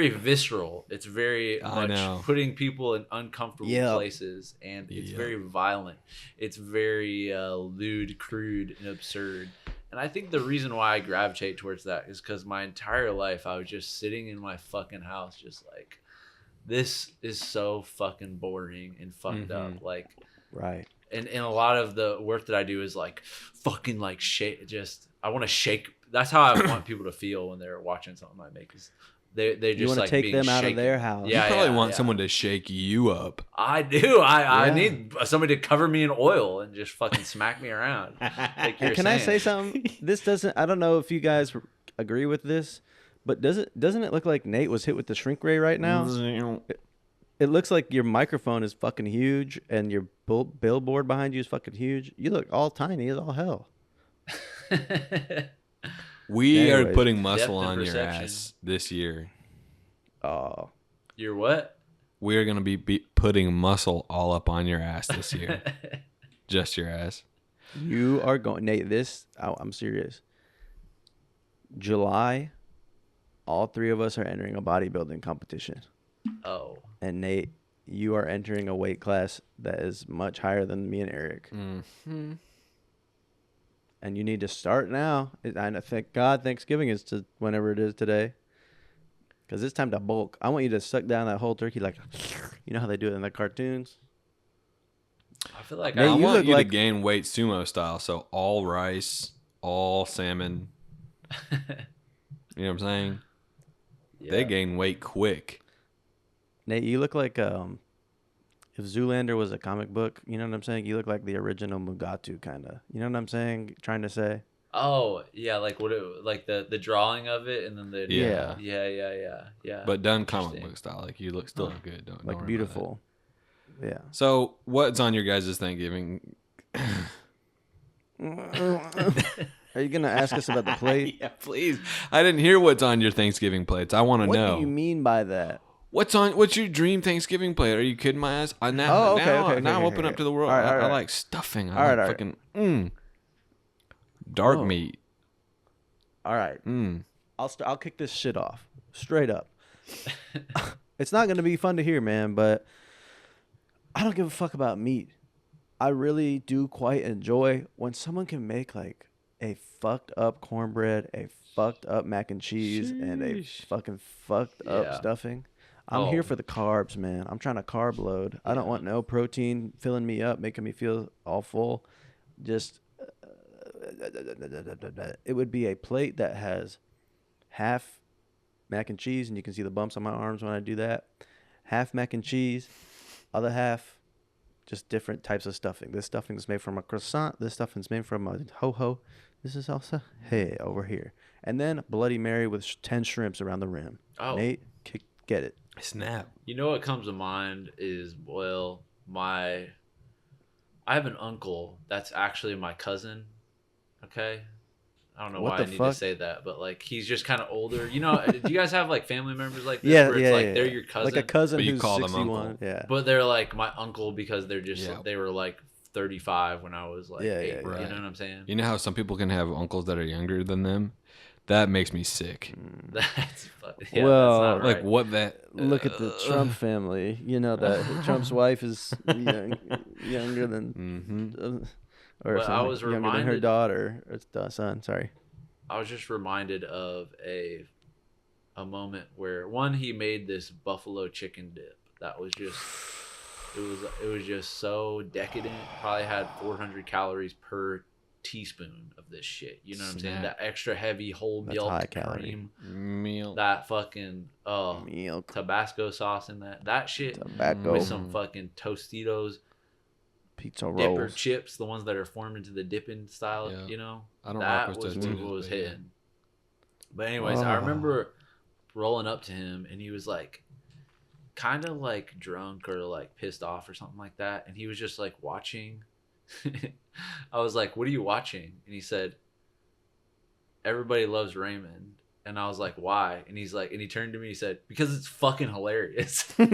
visceral. It's very much putting people in uncomfortable places, and it's very violent. It's very lewd, crude, and absurd. And I think the reason why I gravitate towards that is because my entire life I was just sitting in my fucking house, just like, this is so fucking boring and fucked up. Like,
right.
And a lot of the work that I do is like fucking like shake. Just I want to shake. That's how I want people to feel when they're watching something I make. Is they just
you want to
like
take
being
them out
shaken.
of their house.
Yeah, you probably want someone to shake you up.
I do. I need somebody to cover me in oil and just fucking smack me around. Like
Can I say something? This doesn't. I don't know if you guys agree with this, but doesn't it look like Nate was hit with the shrink ray right now? It looks like your microphone is fucking huge and your billboard behind you is fucking huge. You look all tiny as all hell.
We are putting muscle on your ass this year.
Oh.
You're what?
We are going to be putting muscle all up on your ass this year. Just your ass.
You are going... Nate, I'm serious. July, all three of us are entering a bodybuilding competition.
Oh.
And Nate, you are entering a weight class that is much higher than me and Eric.
Mm-hmm.
And you need to start now. I thank God Thanksgiving is to whenever it is today. Because it's time to bulk. I want you to suck down that whole turkey like, you know how they do it in the cartoons?
I feel like
I want you to gain weight sumo style. So all rice, all salmon. You know what I'm saying? Yeah. They gain weight quick.
Nate, you look like if Zoolander was a comic book, you know what I'm saying? You look like the original Mugatu kind of. You know what I'm saying? Trying to say.
Oh yeah, like the drawing of it, and then the yeah.
But done comic book style, like you still look good. Don't
beautiful. Yeah.
So what's on your guys' Thanksgiving?
Are you gonna ask us about the plate?
Yeah, please. I didn't hear what's on your Thanksgiving plates. I want to know.
What do you mean by that?
What's your dream Thanksgiving plate? Are you kidding my ass? Now I'm open up to the world. I like stuffing. I like fucking dark meat.
All right. I'll kick this shit off straight up. It's not gonna be fun to hear, man, but I don't give a fuck about meat. I really do quite enjoy when someone can make like a fucked up cornbread, a fucked up mac and cheese, and a fucking fucked up stuffing. I'm here for the carbs, man. I'm trying to carb load. I don't want no protein filling me up, making me feel all full. Just, it would be a plate that has half mac and cheese, and you can see the bumps on my arms when I do that. Half mac and cheese, other half, just different types of stuffing. This stuffing is made from a croissant. This stuffing is made from a ho-ho. This is also, over here. And then Bloody Mary with 10 shrimps around the rim.
Oh.
Nate, get it.
Snap.
You know what comes to mind is, I have an uncle that's actually my cousin. Okay. I don't know
What
why
the
I need
fuck?
to say that, but like he's just kind of older. You know, do you guys have like family members like this
Yeah,
where it's
yeah,
like
yeah.
they're your cousin,
Like a cousin
But you
who's
call them
61.
uncle.
Yeah.
but they're like my uncle because they're just
Yeah.
they were like 35 when I was like
Yeah,
8.
yeah, yeah.
You
Right.
know what I'm saying?
You know how some people can have uncles that are younger than them? That makes me sick.
That's
Well,
that's not
Like
right.
what that?
Look at the Trump family. You know that Trump's wife is younger than,
Mm-hmm.
or
But I was
younger than her
reminded-
daughter or son. Sorry.
I was just reminded of a moment where one he made this buffalo chicken dip that was just it was just so decadent. Probably had 400 calories per teaspoon of this shit. You know what I'm saying?
Snap.
That extra heavy whole
That's
milk
high calorie.
cream,
Meal.
that fucking
Milk,
Tabasco sauce in that shit
tobacco,
with some fucking Tostitos
pizza
dipper
rolls.
chips, the ones that are formed into the dipping style.
Yeah.
You know,
I don't
that
rock with
was
Tostitos,
what was
but yeah.
hitting. But anyways, I
Oh.
remember rolling up to him and he was like kind of like drunk or like pissed off or something like that, and he was just like watching. I was like, "What are you watching?" And he said, "Everybody Loves Raymond." And I was like, "Why?" And he's like, and he turned to me, he said, "Because it's fucking hilarious." And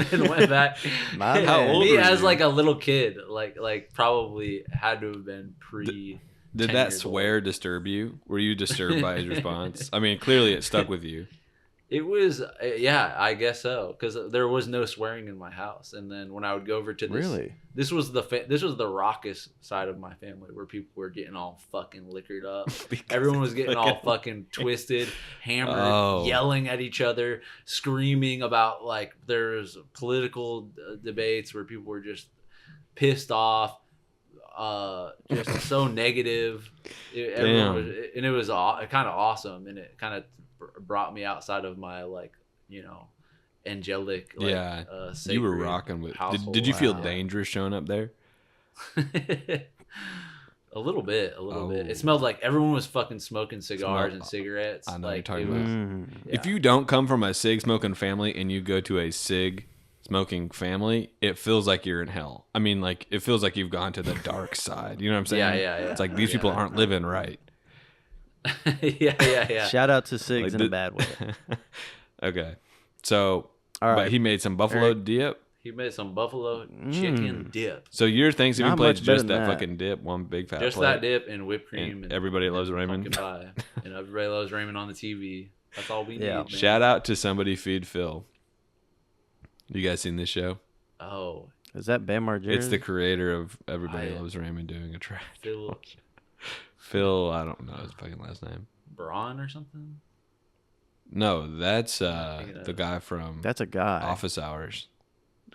then went back.
My
How
man.
old
Me
were
as
you?
like a little kid, like probably had to have been pre.
Did
10
that
years
swear disturb you? Were you disturbed by his response? I mean, clearly it stuck with you.
It was, yeah, I guess so, because there was no swearing in my house. And then when I would go over to this,
Really?
this was the raucous side of my family where people were getting all fucking liquored up. Everyone was getting all fucking twisted, hammered,
Oh.
yelling at each other, screaming about like there's political debates where people were just pissed off, just so negative. Everyone was, and it was kind of awesome, and it kind of brought me outside of my like, you know, angelic. Like,
Yeah, you were
sacred
rocking with.
household.
Did you feel
Wow.
dangerous showing up there?
A little bit.
Oh.
It smelled like everyone was fucking smoking cigars
Smell-
and cigarettes.
I know
like,
you're talking
it was,
Mm.
If
yeah.
you don't come from a cig smoking family and you go to a cig smoking family, it feels like you're in hell. I mean, like it feels like you've gone to the dark side. You know what I'm saying?
Yeah.
It's like these people aren't living right.
yeah.
Shout out to Sigs
Like
in
the-
a bad way.
Okay, so
All
but
right.
he made some buffalo
Eric.
dip.
He made some buffalo chicken dip.
So your Thanksgiving
Not
plate's
much better
just
than
that
that.
fucking dip, one big fat
Just
plate.
that dip and whipped cream.
And Everybody Loves Raymond.
pumpkin pie. And Everybody Loves Raymond on the TV. That's all we need.
Yeah.
Man.
Shout out to Somebody Feed Phil. You guys seen this show?
Oh,
Is that Bam Margera?
It's the creator of Everybody
I-
Loves Raymond doing a track.
Phil
Phil, I don't know his fucking last name.
Braun or something.
No, that's
thinking
the
of-
guy from
That's a guy.
Office Hours,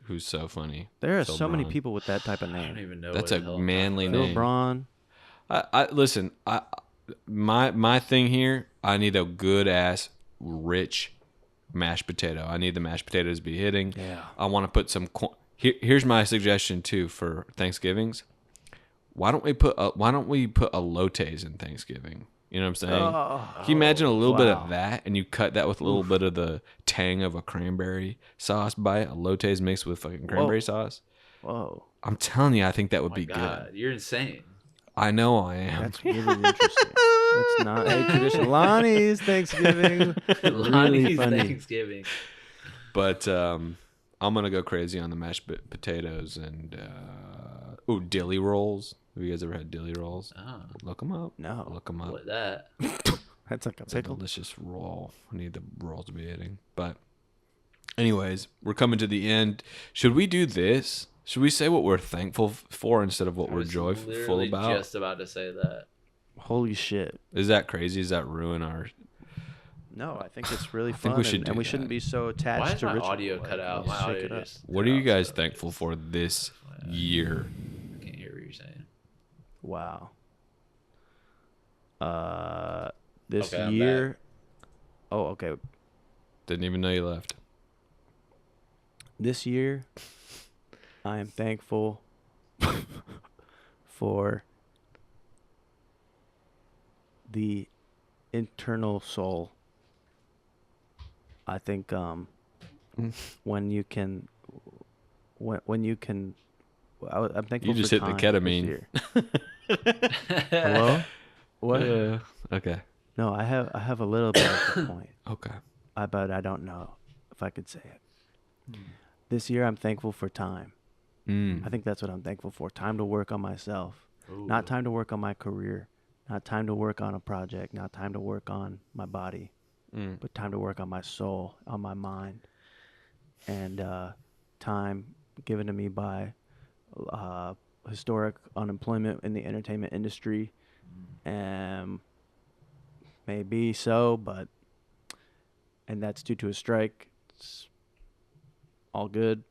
who's so funny.
There are
Phil
so many
Braun.
people with that type of
I don't
name.
even know.
That's
what
a
the hell I'm
manly
talking
Phil
name.
Braun.
I listen. My thing here. I need a good ass rich mashed potato. I need the mashed potatoes to be hitting.
Yeah.
I want to put some. Here's my suggestion too for Thanksgivings. Why don't we put a elotes in Thanksgiving? You know what I'm saying? Can you imagine a little bit
wow.
of that, and you cut that with a little bit of the tang of a cranberry sauce bite, elotes mixed with fucking cranberry sauce?
Whoa.
I'm telling you, I think that would
Oh
be
my God,
good.
you're insane.
I know I am.
That's really interesting. That's not a tradition. Lonnie's Thanksgiving. Really
Lonnie's
funny.
Thanksgiving.
But I'm gonna go crazy on the mashed potatoes and dilly rolls. Have you guys ever had dilly rolls?
Oh,
Look them up.
No.
Look them up.
what that?
That's like a
It's a
pickle.
delicious roll. I need the rolls to be hitting. But anyways, we're coming to the end. Should we do this? Should we say what we're thankful for instead of what
I
we're
was
joyful
literally
about?
Just about to say that.
Holy shit.
Is that crazy? Does that ruin our?
No, I think it's really
I
fun.
think we should
and
do
we
that.
shouldn't be so attached
Why is
to
my
ritual.
audio
Like,
cut out?
let's
My
shake
audio
it up.
just.
What
cut
are you
out,
guys
so
thankful for this year?
I can't hear what you're saying.
Wow. This
Okay, I'm
year. Oh, okay.
Didn't even know you left.
This year, I am thankful for the internal soul. I think when you can I'm thankful.
You just
for
hit the
time
ketamine.
Hello? What?
Yeah. Okay.
No, I have a little bit of the point.
Okay.
But I don't know if I could say it. This year, I'm thankful for time. I think that's what I'm thankful for. Time to work on myself.
Ooh.
Not time to work on my career. Not time to work on a project. Not time to work on my body. But time to work on my soul, on my mind. And time given to me by historic unemployment in the entertainment industry. Maybe so, and that's due to a strike. It's all good.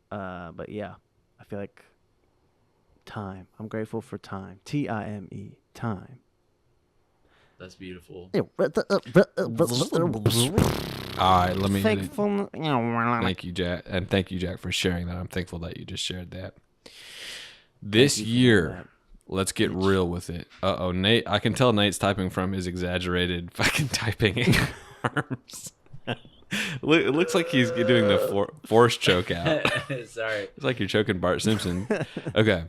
But yeah, I feel like time. I'm grateful for time. Time. Time.
That's beautiful.
All right, let me.
Thankful.
Thank you, Jack, and thank you, Jack, for sharing that. I'm thankful that you just shared that. This year, let's get real with it. Nate, I can tell Nate's typing from his exaggerated fucking typing arms. It looks like he's doing the force choke out.
Sorry.
It's like you're choking Bart Simpson. Okay.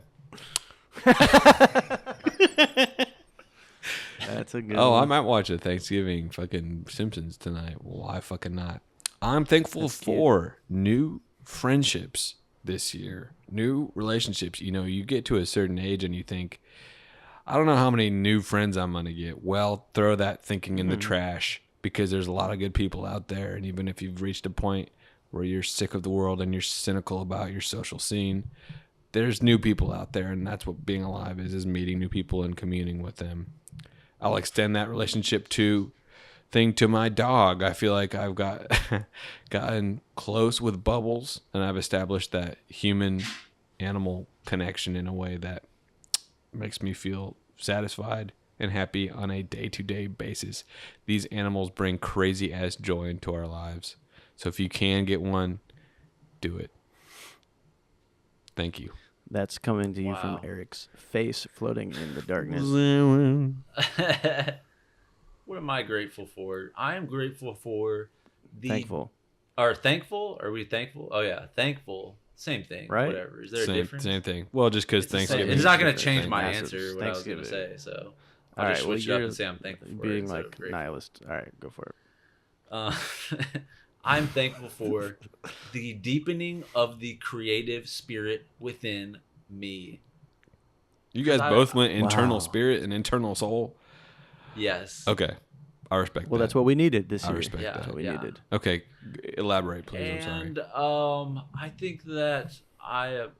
That's a good
Oh,
one.
I might watch a Thanksgiving fucking Simpsons tonight. Why fucking not? I'm thankful for new friendships this year, new relationships. You know, you get to a certain age and you think, I don't know how many new friends I'm going to get. Well, throw that thinking in the trash, because there's a lot of good people out there. And even if you've reached a point where you're sick of the world and you're cynical about your social scene, there's new people out there. And that's what being alive is meeting new people and communing with them. I'll extend that relationship to my dog. I feel like I've gotten close with Bubbles, and I've established that human-animal connection in a way that makes me feel satisfied and happy on a day-to-day basis. These animals bring crazy-ass joy into our lives. So if you can get one, do it. Thank you.
That's coming to you from Eric's face floating in the darkness.
What am I grateful for? I am grateful for the
Thankful.
Thankful? Are we thankful? Oh yeah, thankful. Same thing.
Right?
Whatever. Is there a difference?
Same thing. Well, just because
It's the same.
Thanksgiving.
It's not going to
different.
change my
Massive
answer. What I was going to say.
Thanksgiving.
So
All
I'll
right,
just
well,
switch it up
you're
and say I'm thankful for it
being
instead
like
of grateful.
nihilist. All right, go for it.
I'm thankful for the deepening of the creative spirit within me.
You guys both went
Wow.
internal spirit and internal soul.
Yes.
Okay. I respect that.
Well, that's what we needed this year.
I respect
Yeah.
that.
That's what we
Yeah.
needed.
Okay. Elaborate, please. I'm sorry.
And I think that I've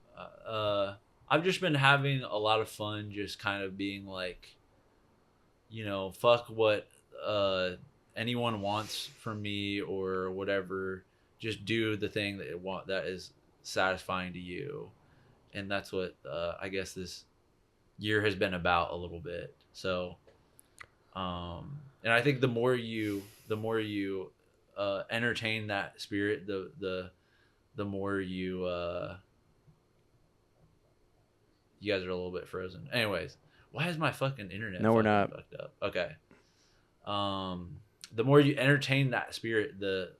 just been having a lot of fun just kind of being like, you know, fuck what anyone wants from me or whatever. Just do the thing that is satisfying to you. And that's what I guess this year has been about a little bit. So and I think the more you entertain that spirit, the more you guys are a little bit frozen. Anyways, why is my fucking internet
No, we're
fucking
not.
fucked up? Okay. The more you entertain that spirit,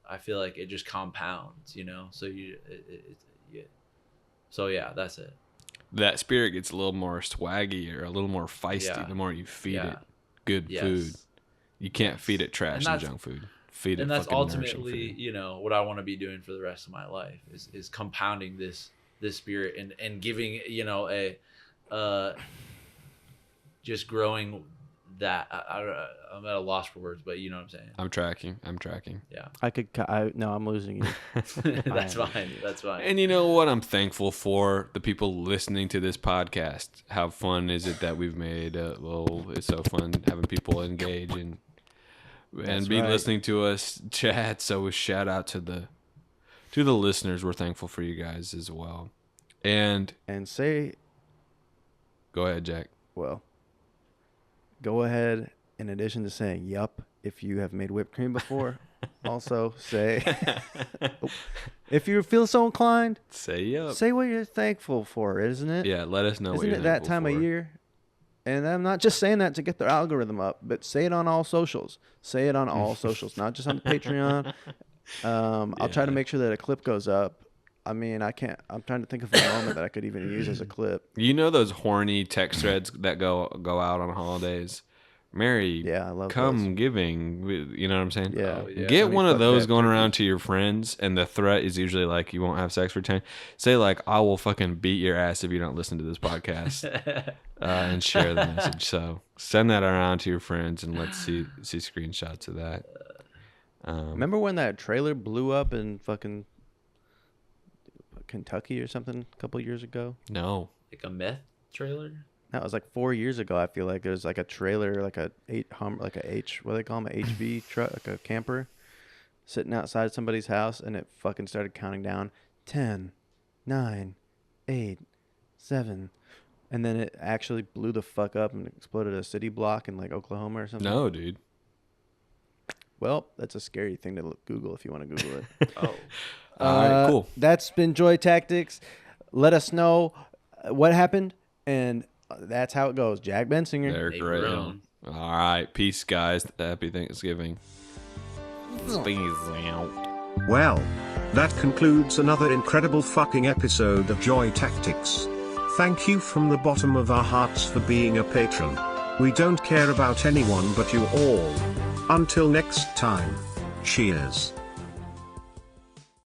I feel like it just compounds, you know? So so yeah, that's it.
That spirit gets a little more swaggy or a little more feisty the more you feed it good food. You can't feed it trash and junk food. Feed it
and that's
fucking nourishing
ultimately,
food.
you know, what I want to be doing for the rest of my life is compounding this spirit and giving, you know, a just growing that. I'm at a loss for words, but you know what I'm saying.
I'm tracking.
Yeah.
I'm losing you.
That's fine. That's fine.
And you know what I'm thankful for? The people listening to this podcast. How fun is it that we've made? It's so fun having people engage and be listening to us chat. So a shout out to the listeners. We're thankful for you guys as well. And
say,
go ahead, Jack.
Well, go ahead. In addition to saying "yup," if you have made whipped cream before, also say, if you feel so inclined,
say yup.
Say what you're thankful for, isn't it?
Yeah, let us know.
Isn't it that time of year? And I'm not just saying that to get their algorithm up, but say it on all socials. Say it on all socials, not just on the Patreon. I'll try to make sure that a clip goes up I mean, I can't. I'm trying to think of a moment that I could even use as a clip.
You know those horny text threads that go out on holidays? Merry,
Yeah, I love
come
those.
giving. You know what I'm saying?
Yeah.
Oh, yeah.
Get
I mean,
one of
fuck
those
that,
going
turkey.
around to your friends, and the threat is usually like, you won't have sex for 10. Say like, I will fucking beat your ass if you don't listen to this podcast, and share the message. So send that around to your friends, and let's see screenshots of that.
Remember when that trailer blew up in fucking Kentucky or something a couple years ago?
No.
Like a meth trailer?
That was like 4 years ago. I feel like there was like a trailer, like what do they call them, a HV truck, like a camper, sitting outside somebody's house, and it fucking started counting down 10, 9, 8, 7, and then it actually blew the fuck up and exploded a city block in like Oklahoma or something.
No, dude.
Well, that's a scary thing to Google if you want to Google it.
Oh.
All right, cool.
That's been Joy Tactics. Let us know what happened, and that's how it goes. Jack Bensinger.
They're
Nate
great.
Brown.
All right. Peace, guys. Happy Thanksgiving. Peace out.
Well, that concludes another incredible fucking episode of Joy Tactics. Thank you from the bottom of our hearts for being a patron. We don't care about anyone but you all. Until next time, cheers.